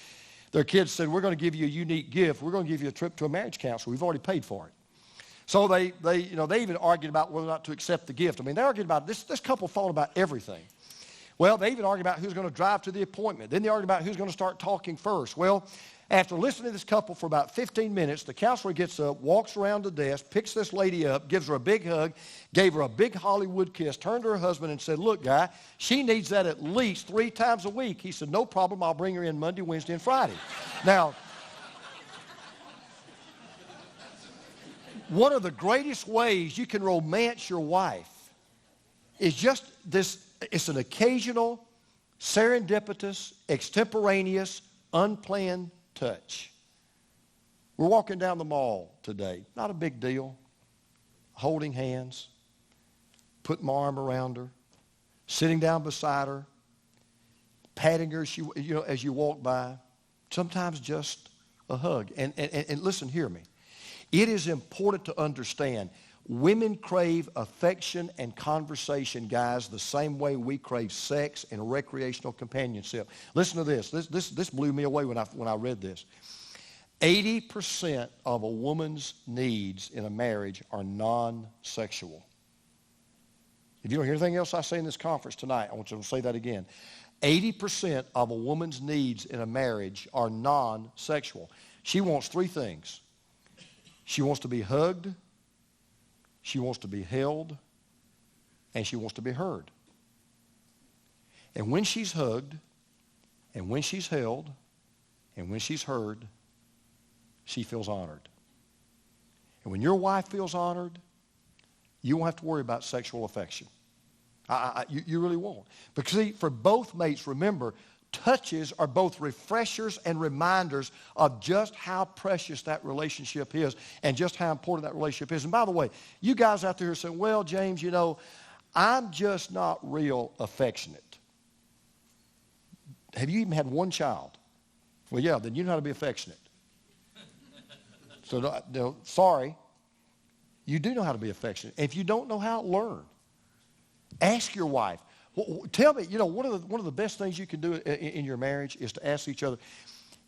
their kids said, we're going to give you a unique gift. We're going to give you a trip to a marriage counselor. We've already paid for it. So they even argued about whether or not to accept the gift. I mean, they argued about this couple fought about everything. Well, they even argued about who's going to drive to the appointment. Then they argued about who's going to start talking first. Well, after listening to this couple for about 15 minutes, the counselor gets up, walks around the desk, picks this lady up, gives her a big hug, gave her a big Hollywood kiss, turned to her husband and said, look, guy, she needs that at least 3 times a week. He said, no problem. I'll bring her in Monday, Wednesday, and Friday. Now, one of the greatest ways you can romance your wife is just this. It's an occasional, serendipitous, extemporaneous, unplanned touch. We're walking down the mall today. Not a big deal. Holding hands, putting my arm around her, sitting down beside her, patting her as you walk by. Sometimes just a hug. And listen, hear me. It is important to understand women crave affection and conversation, guys, the same way we crave sex and recreational companionship. Listen to this. This blew me away when I read this. 80% of a woman's needs in a marriage are non-sexual. If you don't hear anything else I say in this conference tonight, I want you to say that again. 80% of a woman's needs in a marriage are non-sexual. She wants 3 things. She wants to be hugged, she wants to be held, and she wants to be heard. And when she's hugged, and when she's held, and when she's heard, she feels honored. And when your wife feels honored, you won't have to worry about sexual affection. You really won't. Because see, for both mates, remember, touches are both refreshers and reminders of just how precious that relationship is and just how important that relationship is. And by the way, you guys out there are saying, well, James, I'm just not real affectionate. Have you even had one child? Well, yeah, then you know how to be affectionate. So, sorry, you do know how to be affectionate. If you don't know how, learn. Ask your wife. Tell me, one of the best things you can do in your marriage is to ask each other,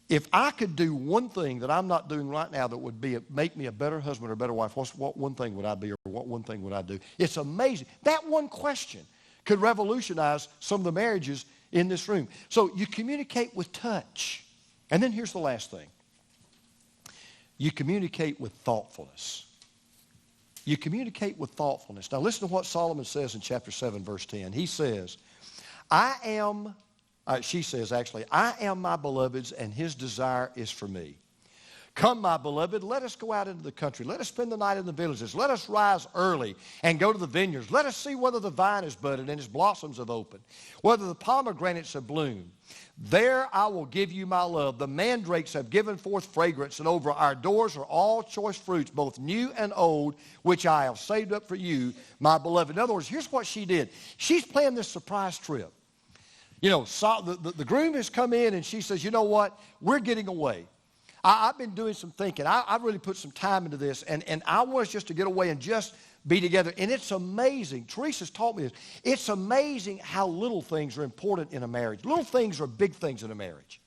if I could do one thing that I'm not doing right now that would make me a better husband or a better wife, what one thing would I be or what one thing would I do? It's amazing. That one question could revolutionize some of the marriages in this room. So you communicate with touch. And then here's the last thing. You communicate with thoughtfulness. You communicate with thoughtfulness. Now listen to what Solomon says in chapter 7, verse 10. He says, she says actually, I am my beloved's and his desire is for me. Come, my beloved, let us go out into the country. Let us spend the night in the villages. Let us rise early and go to the vineyards. Let us see whether the vine is budded and its blossoms have opened, whether the pomegranates have bloomed. There I will give you my love. The mandrakes have given forth fragrance, and over our doors are all choice fruits, both new and old, which I have saved up for you, my beloved. In other words, here's what she did. She's planned this surprise trip. The groom has come in, and she says, you know what? We're getting away. I've been doing some thinking. I've really put some time into this, and I want us just to get away and just be together. And it's amazing. Teresa's taught me this. It's amazing how little things are important in a marriage. Little things are big things in a marriage.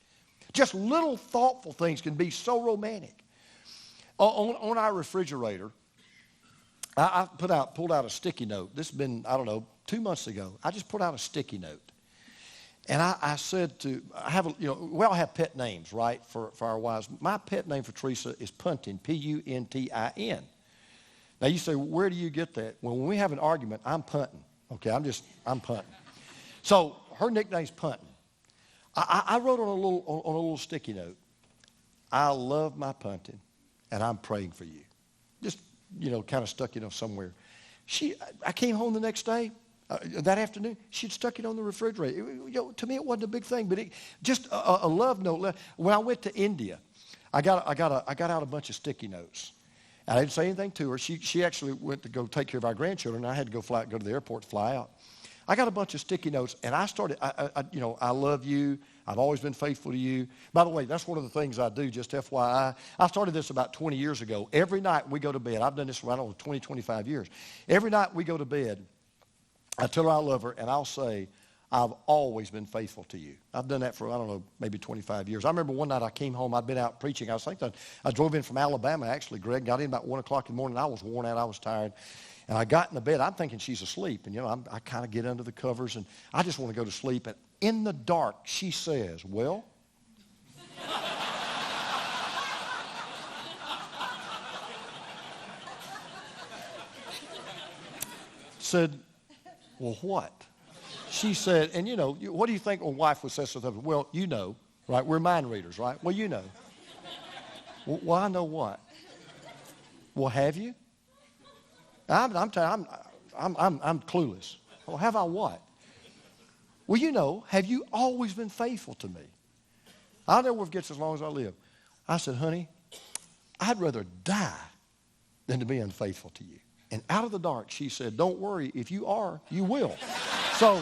Just little thoughtful things can be so romantic. On our refrigerator, I pulled out a sticky note. This has been, 2 months ago. I just pulled out a sticky note. And I said we all have pet names, right, for our wives. My pet name for Teresa is Puntin, Puntin. Now you say, where do you get that? Well, when we have an argument, I'm punting. Okay, I'm punting. So her nickname's Puntin. I wrote on a little sticky note, I love my Puntin, and I'm praying for you. Just, kind of stuck it somewhere. I came home the next day. That afternoon, she'd stuck it on the refrigerator. To me, it wasn't a big thing, but just a love note. When I went to India, I got out a bunch of sticky notes. I didn't say anything to her. She actually went to go take care of our grandchildren, and I had to go to the airport to fly out. I got a bunch of sticky notes, and I started, I love you. I've always been faithful to you. By the way, that's one of the things I do, just FYI. I started this about 20 years ago. Every night we go to bed. I've done this for, 20, 25 years. Every night we go to bed, I tell her I love her, and I'll say, I've always been faithful to you. I've done that for, I don't know, maybe 25 years. I remember one night I came home. I'd been out preaching. I drove in from Alabama, actually, Greg. Got in about 1 o'clock in the morning. I was worn out. I was tired. And I got in the bed. I'm thinking she's asleep. And, you know, I kind of get under the covers, and I just want to go to sleep. And in the dark, she says, well, said, well, what? She said, and you know, what do you think when wife would say something? Well, you know, right? We're mind readers, right? Well, you know. Well, I know what? Well, have you? I'm clueless. Well, have I what? Well, you know, have you always been faithful to me? I'll never forget as long as I live. I said, honey, I'd rather die than to be unfaithful to you. And out of the dark, she said, don't worry, if you are, you will. So,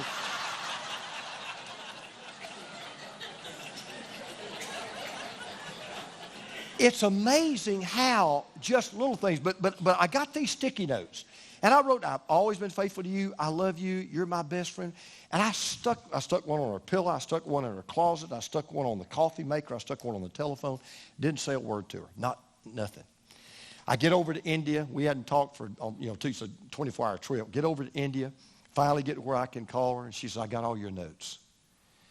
it's amazing how just little things, but I got these sticky notes. And I wrote, I've always been faithful to you. I love you. You're my best friend. And I stuck one on her pillow. I stuck one in her closet. I stuck one on the coffee maker. I stuck one on the telephone. Didn't say a word to her. Nothing. I get over to India. We hadn't talked for, it's a 24-hour trip. Get over to India. Finally get to where I can call her. And she says, I got all your notes.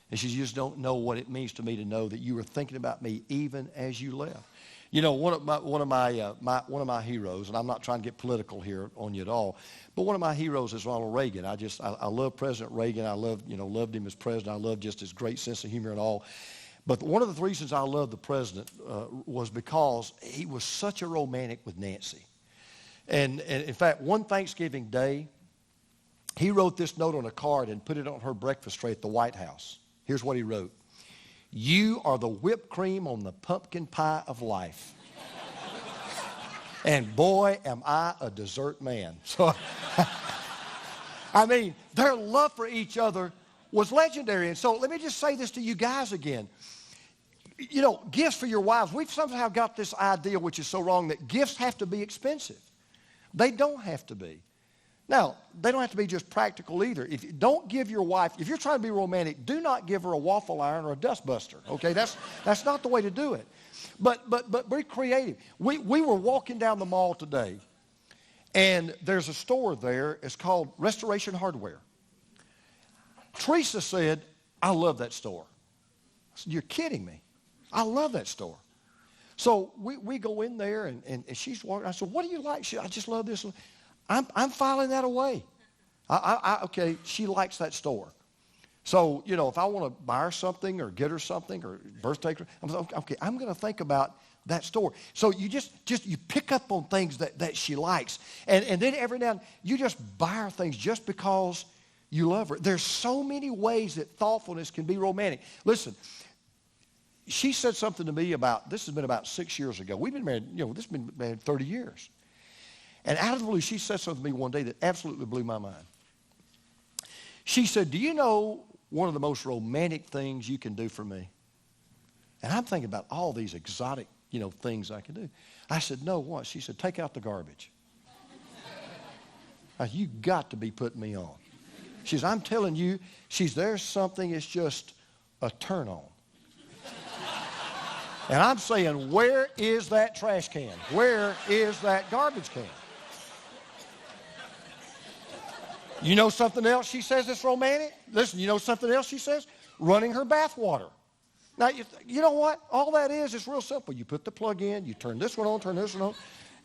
And she says, you just don't know what it means to me to know that you were thinking about me even as you left. You know, one of my heroes, and I'm not trying to get political here on you at all, but one of my heroes is Ronald Reagan. I love President Reagan. I loved him as president. I love just his great sense of humor and all. But one of the reasons I loved the president was because he was such a romantic with Nancy. And in fact, one Thanksgiving day, he wrote this note on a card and put it on her breakfast tray at the White House. Here's what he wrote. You are the whipped cream on the pumpkin pie of life. And boy, am I a dessert man. So, I mean, their love for each other was legendary. And so let me just say this to you guys again. You know, gifts for your wives. We've somehow got this idea, which is so wrong, that gifts have to be expensive. They don't have to be. Now, they don't have to be just practical either. Don't give your wife, if you're trying to be romantic, do not give her a waffle iron or a dustbuster, okay? That's not the way to do it. But be creative. We were walking down the mall today, and there's a store there. It's called Restoration Hardware. Teresa said, I love that store. I said, you're kidding me. I love that store. So we go in there, and she's walking. I said, what do you like? I just love this. I'm filing that away. Okay, she likes that store. So, you know, if I want to buy her something or get her something or birthday, I'm going to think about that store. So you just you pick up on things that she likes. And then every now and then you just buy her things just because you love her. There's so many ways that thoughtfulness can be romantic. Listen, she said something to me this has been about 6 years ago. We've been married, this has been married 30 years. And out of the blue, she said something to me one day that absolutely blew my mind. She said, do you know one of the most romantic things you can do for me? And I'm thinking about all these exotic, things I can do. I said, no, what? She said, take out the garbage. I said, you got to be putting me on. She says, I'm telling you, there's something, it's just a turn on. And I'm saying, where is that trash can? Where is that garbage can? You know something else she says that's romantic? Listen, you know something else she says? Running her bath water. Now, you know what? All that is real simple. You put the plug in, you turn this one on, turn this one on,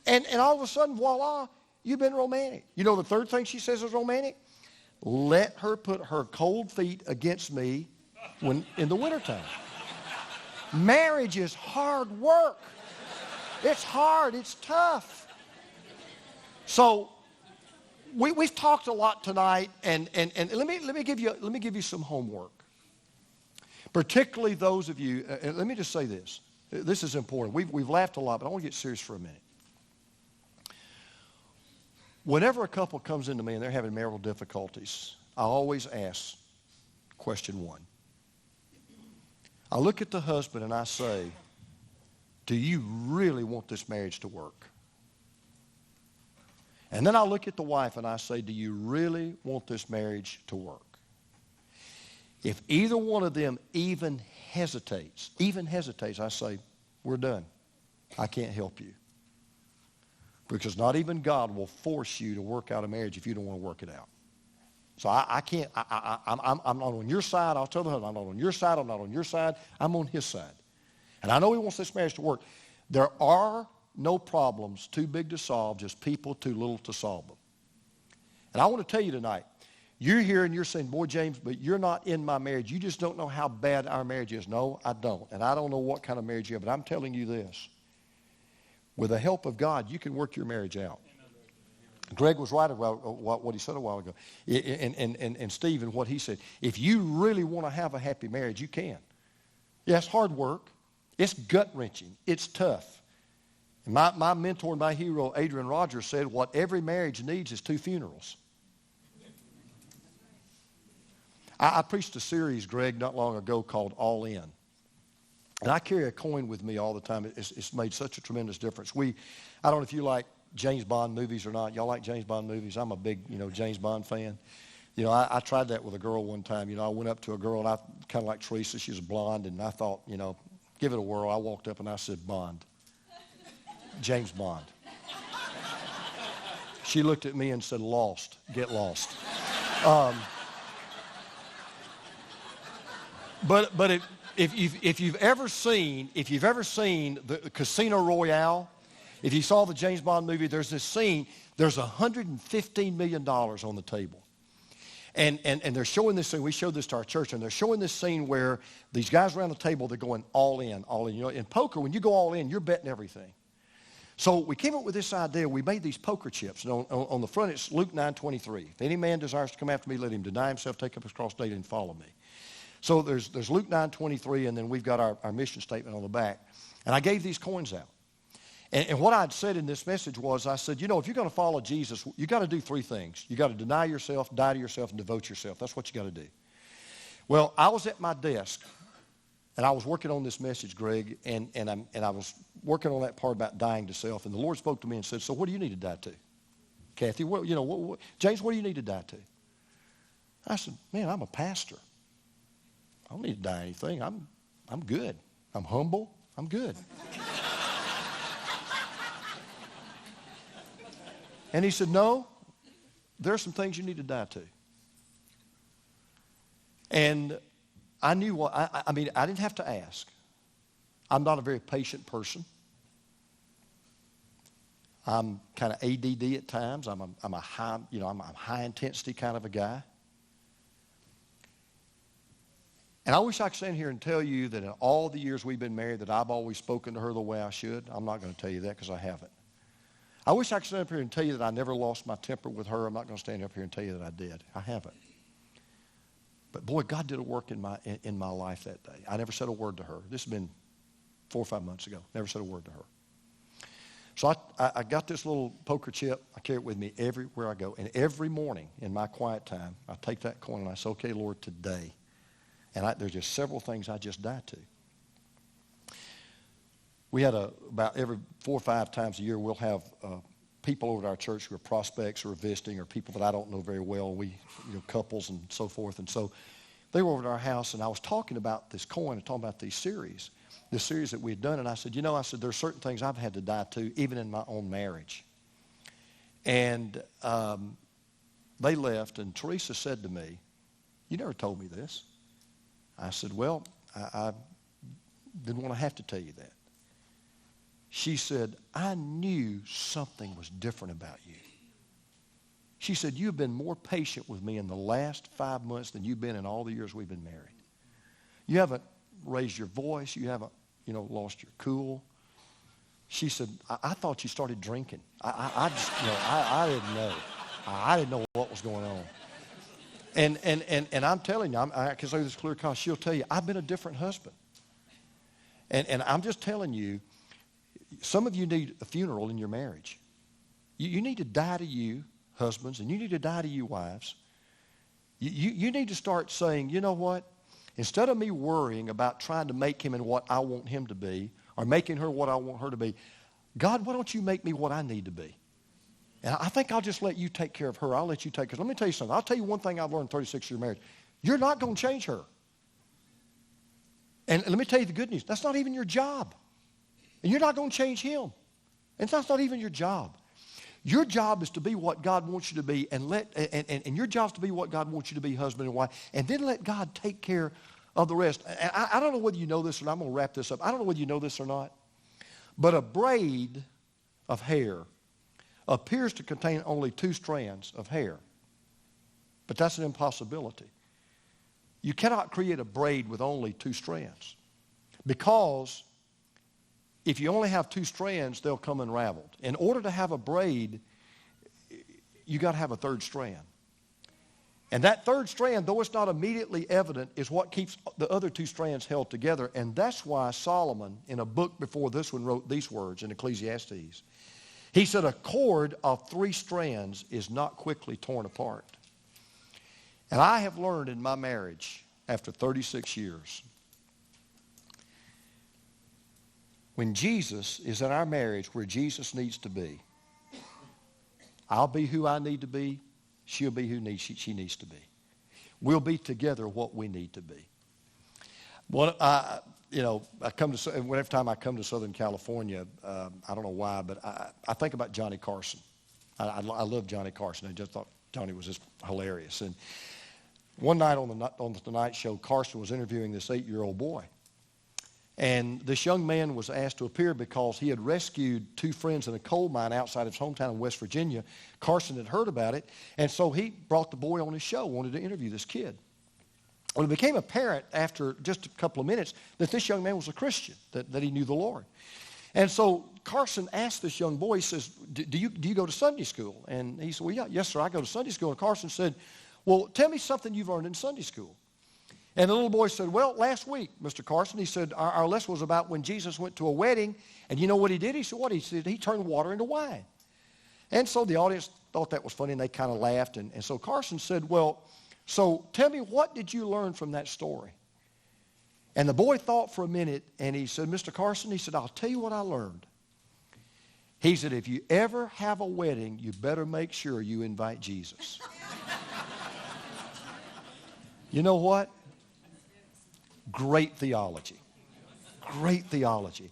and all of a sudden, voila, you've been romantic. You know the third thing she says is romantic? Let her put her cold feet against me in the wintertime. Marriage is hard work. It's hard. It's tough. So we've talked a lot tonight, and let me give you some homework. Particularly those of you. And let me just say this. This is important. We've laughed a lot, but I want to get serious for a minute. Whenever a couple comes into me and they're having marital difficulties, I always ask question one. I look at the husband and I say, do you really want this marriage to work? And then I look at the wife and I say, do you really want this marriage to work? If either one of them even hesitates, I say, we're done. I can't help you. Because not even God will force you to work out a marriage if you don't want to work it out. So I can't, I'm not on your side. I'll tell the husband, I'm not on your side. I'm not on your side. I'm on his side. And I know he wants this marriage to work. There are no problems too big to solve, just people too little to solve them. And I want to tell you tonight, you're here and you're saying, boy, James, but you're not in my marriage. You just don't know how bad our marriage is. No, I don't. And I don't know what kind of marriage you have, but I'm telling you this. With the help of God, you can work your marriage out. Greg was right about what he said a while ago. And Stephen, what he said. If you really want to have a happy marriage, you can. Yeah, it's hard work. It's gut-wrenching. It's tough. And my mentor and my hero, Adrian Rogers, said what every marriage needs is 2 funerals. I preached a series, Greg, not long ago called All In. And I carry a coin with me all the time. It's made such a tremendous difference. I don't know if you like James Bond movies or not. Y'all like James Bond movies? I'm a big, James Bond fan. I tried that with a girl one time. I went up to a girl, and I kind of like Teresa. She was blonde, and I thought, give it a whirl. I walked up, and I said, Bond. James Bond. She looked at me and said, lost. Get lost. But if you've ever seen the Casino Royale, if you saw the James Bond movie, there's this scene. There's $115 million on the table, and they're showing this scene. We showed this to our church, and they're showing this scene where these guys around the table, they're going all in, all in. In poker, when you go all in, you're betting everything. So we came up with this idea. We made these poker chips. And on the front, it's Luke 9:23. If any man desires to come after me, let him deny himself, take up his cross daily, and follow me. So there's Luke 9:23, and then we've got our mission statement on the back. And I gave these coins out. And what I'd said in this message was, I said, if you're going to follow Jesus, you got to do 3 things. You got to deny yourself, die to yourself, and devote yourself. That's what you got to do. Well, I was at my desk, and I was working on this message, Greg, and I was working on that part about dying to self. And the Lord spoke to me and said, so what do you need to die to? Kathy, James, what do you need to die to? I said, man, I'm a pastor. I don't need to die anything. I'm good. I'm humble. I'm good. And he said, no, there are some things you need to die to. And I knew what, I didn't have to ask. I'm not a very patient person. I'm kind of ADD at times. I'm a high intensity kind of a guy. And I wish I could stand here and tell you that in all the years we've been married that I've always spoken to her the way I should. I'm not going to tell you that because I haven't. I wish I could stand up here and tell you that I never lost my temper with her. I'm not going to stand up here and tell you that I did. I haven't. But boy, God did a work in my life that day. I never said a word to her. This has been 4 or 5 months ago. Never said a word to her. So I got this little poker chip. I carry it with me everywhere I go. And every morning in my quiet time, I take that coin and I say, okay, Lord, today. And there's just several things I just died to. We had about every 4 or 5 times a year, we'll have people over at our church who are prospects or visiting or people that I don't know very well. We, couples and so forth. And so they were over at our house, and I was talking about this coin and talking about this series that we had done. And I said, there's certain things I've had to die to, even in my own marriage. And they left, and Teresa said to me, you never told me this. I said, well, I didn't want to have to tell you that. She said, I knew something was different about you. She said, you've been more patient with me in the last 5 months than you've been in all the years we've been married. You haven't raised your voice. You haven't, lost your cool. She said, I thought you started drinking. I just, I didn't know. I didn't know what was going on. And I'm telling you, I can say this clear because she'll tell you, I've been a different husband. And I'm just telling you, some of you need a funeral in your marriage. You need to die to you, husbands, and you need to die to you, wives. You need to start saying, you know what? Instead of me worrying about trying to make him in what I want him to be or making her what I want her to be, God, why don't you make me what I need to be? And I think I'll just let you take care of her. I'll let you take care. Let me tell you something. I'll tell you one thing I've learned in 36 years of marriage. You're not going to change her. And let me tell you the good news. That's not even your job. And you're not going to change him. And that's not even your job. Your job is to be what God wants you to be, and your job is to be what God wants you to be, husband and wife, and then let God take care of the rest. And I don't know whether you know this, and I'm going to wrap this up. I don't know whether you know this or not, but a braid of hair appears to contain only 2 strands of hair. But that's an impossibility. You cannot create a braid with only 2 strands, because if you only have 2 strands, they'll come unraveled. In order to have a braid, you got to have a 3rd strand. And that 3rd strand, though it's not immediately evident, is what keeps the other 2 strands held together. And that's why Solomon, in a book before this one, wrote these words in Ecclesiastes. He said, a cord of 3 strands is not quickly torn apart. And I have learned in my marriage, after 36 years, when Jesus is in our marriage where Jesus needs to be, I'll be who I need to be. She'll be who she needs to be. We'll be together what we need to be. Well, every time I come to Southern California, I don't know why, but I think about Johnny Carson. I love Johnny Carson. I just thought Johnny was just hilarious. And one night on the Tonight Show, Carson was interviewing this 8-year-old boy. And this young man was asked to appear because he had rescued 2 friends in a coal mine outside his hometown in West Virginia. Carson had heard about it, and so he brought the boy on his show, wanted to interview this kid. Well, it became apparent after just a couple of minutes that this young man was a Christian, that he knew the Lord. And so Carson asked this young boy, he says, do you go to Sunday school? And he said, well, yes, sir, I go to Sunday school. And Carson said, well, tell me something you've learned in Sunday school. And the little boy said, well, last week, Mr. Carson, he said, our lesson was about when Jesus went to a wedding. And you know what he did? He said, what? He said, he turned water into wine. And so the audience thought that was funny, and they kind of laughed. And so Carson said, well, so tell me, what did you learn from that story? And the boy thought for a minute, and he said, Mr. Carson, he said, I'll tell you what I learned. He said, if you ever have a wedding, you better make sure you invite Jesus. You know what? Great theology. Great theology.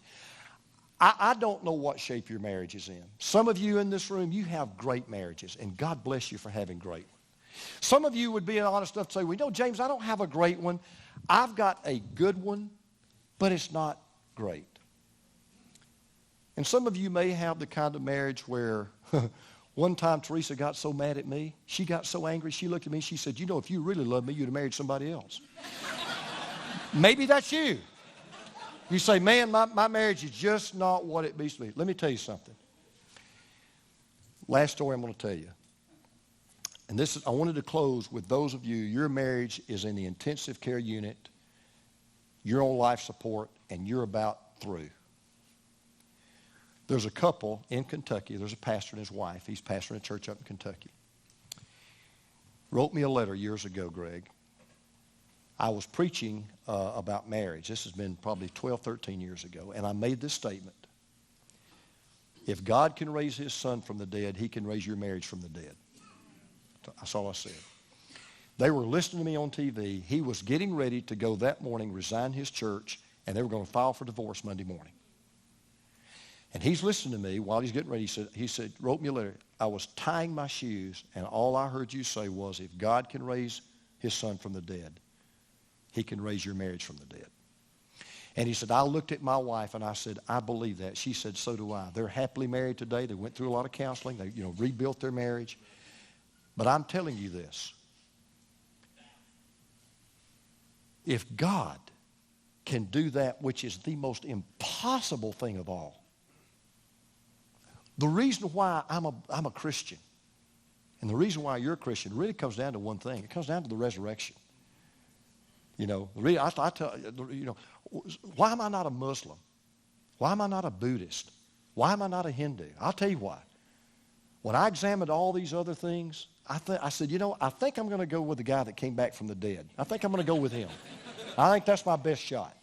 I don't know what shape your marriage is in. Some of you in this room, you have great marriages, and God bless you for having great ones. Some of you would be honest enough to say, well, you know, James, I don't have a great one. I've got a good one, but it's not great. And some of you may have the kind of marriage where one time Teresa got so mad at me. She got so angry. She looked at me. She said, you know, if you really loved me, you'd have married somebody else. Maybe that's you. You say, man, my marriage is just not what it needs to be. Let me tell you something. Last story I'm going to tell you. And I wanted to close with those of you, your marriage is in the intensive care unit, you're on life support, and you're about through. There's a couple in Kentucky. There's a pastor and his wife. He's pastoring a church up in Kentucky. Wrote me a letter years ago, Greg. I was preaching about marriage. This has been probably 12, 13 years ago. And I made this statement. If God can raise his son from the dead, he can raise your marriage from the dead. That's all I said. They were listening to me on TV. He was getting ready to go that morning, resign his church, and they were going to file for divorce Monday morning. And he's listening to me while he's getting ready. He said, wrote me a letter. I was tying my shoes, and all I heard you say was, if God can raise his son from the dead, he can raise your marriage from the dead. And he said, I looked at my wife and I said, I believe that. She said, so do I. They're happily married today. They went through a lot of counseling. They, rebuilt their marriage. But I'm telling you this. If God can do that, which is the most impossible thing of all, the reason why I'm a Christian and the reason why you're a Christian really comes down to one thing. It comes down to the resurrection. I tell why am I not a Muslim? Why am I not a Buddhist? Why am I not a Hindu? I'll tell you why. When I examined all these other things, I said, I think I'm going to go with the guy that came back from the dead. I think I'm going to go with him. I think that's my best shot.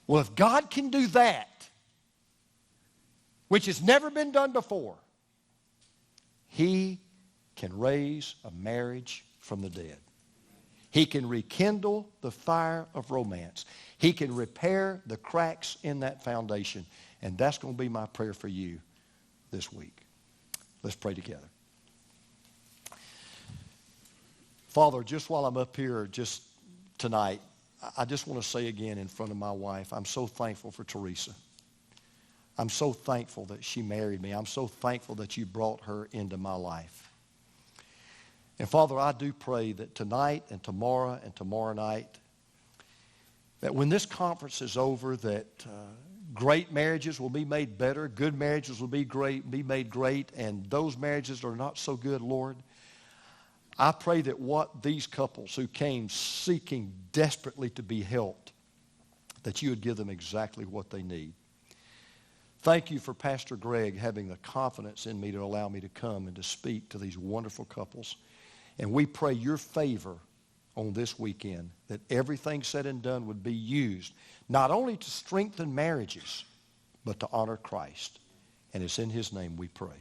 Well, if God can do that, which has never been done before, he can raise a marriage from the dead. He can rekindle the fire of romance. He can repair the cracks in that foundation. And that's going to be my prayer for you this week. Let's pray together. Father, just while I'm up here just tonight, I just want to say again in front of my wife, I'm so thankful for Teresa. I'm so thankful that she married me. I'm so thankful that you brought her into my life. And Father, I do pray that tonight and tomorrow night, that when this conference is over, that great marriages will be made better, good marriages will be made great, and those marriages that are not so good, Lord, I pray that what these couples who came seeking desperately to be helped, that you would give them exactly what they need. Thank you for Pastor Greg having the confidence in me to allow me to come and to speak to these wonderful couples. And we pray your favor on this weekend, that everything said and done would be used, not only to strengthen marriages, but to honor Christ. And it's in his name we pray.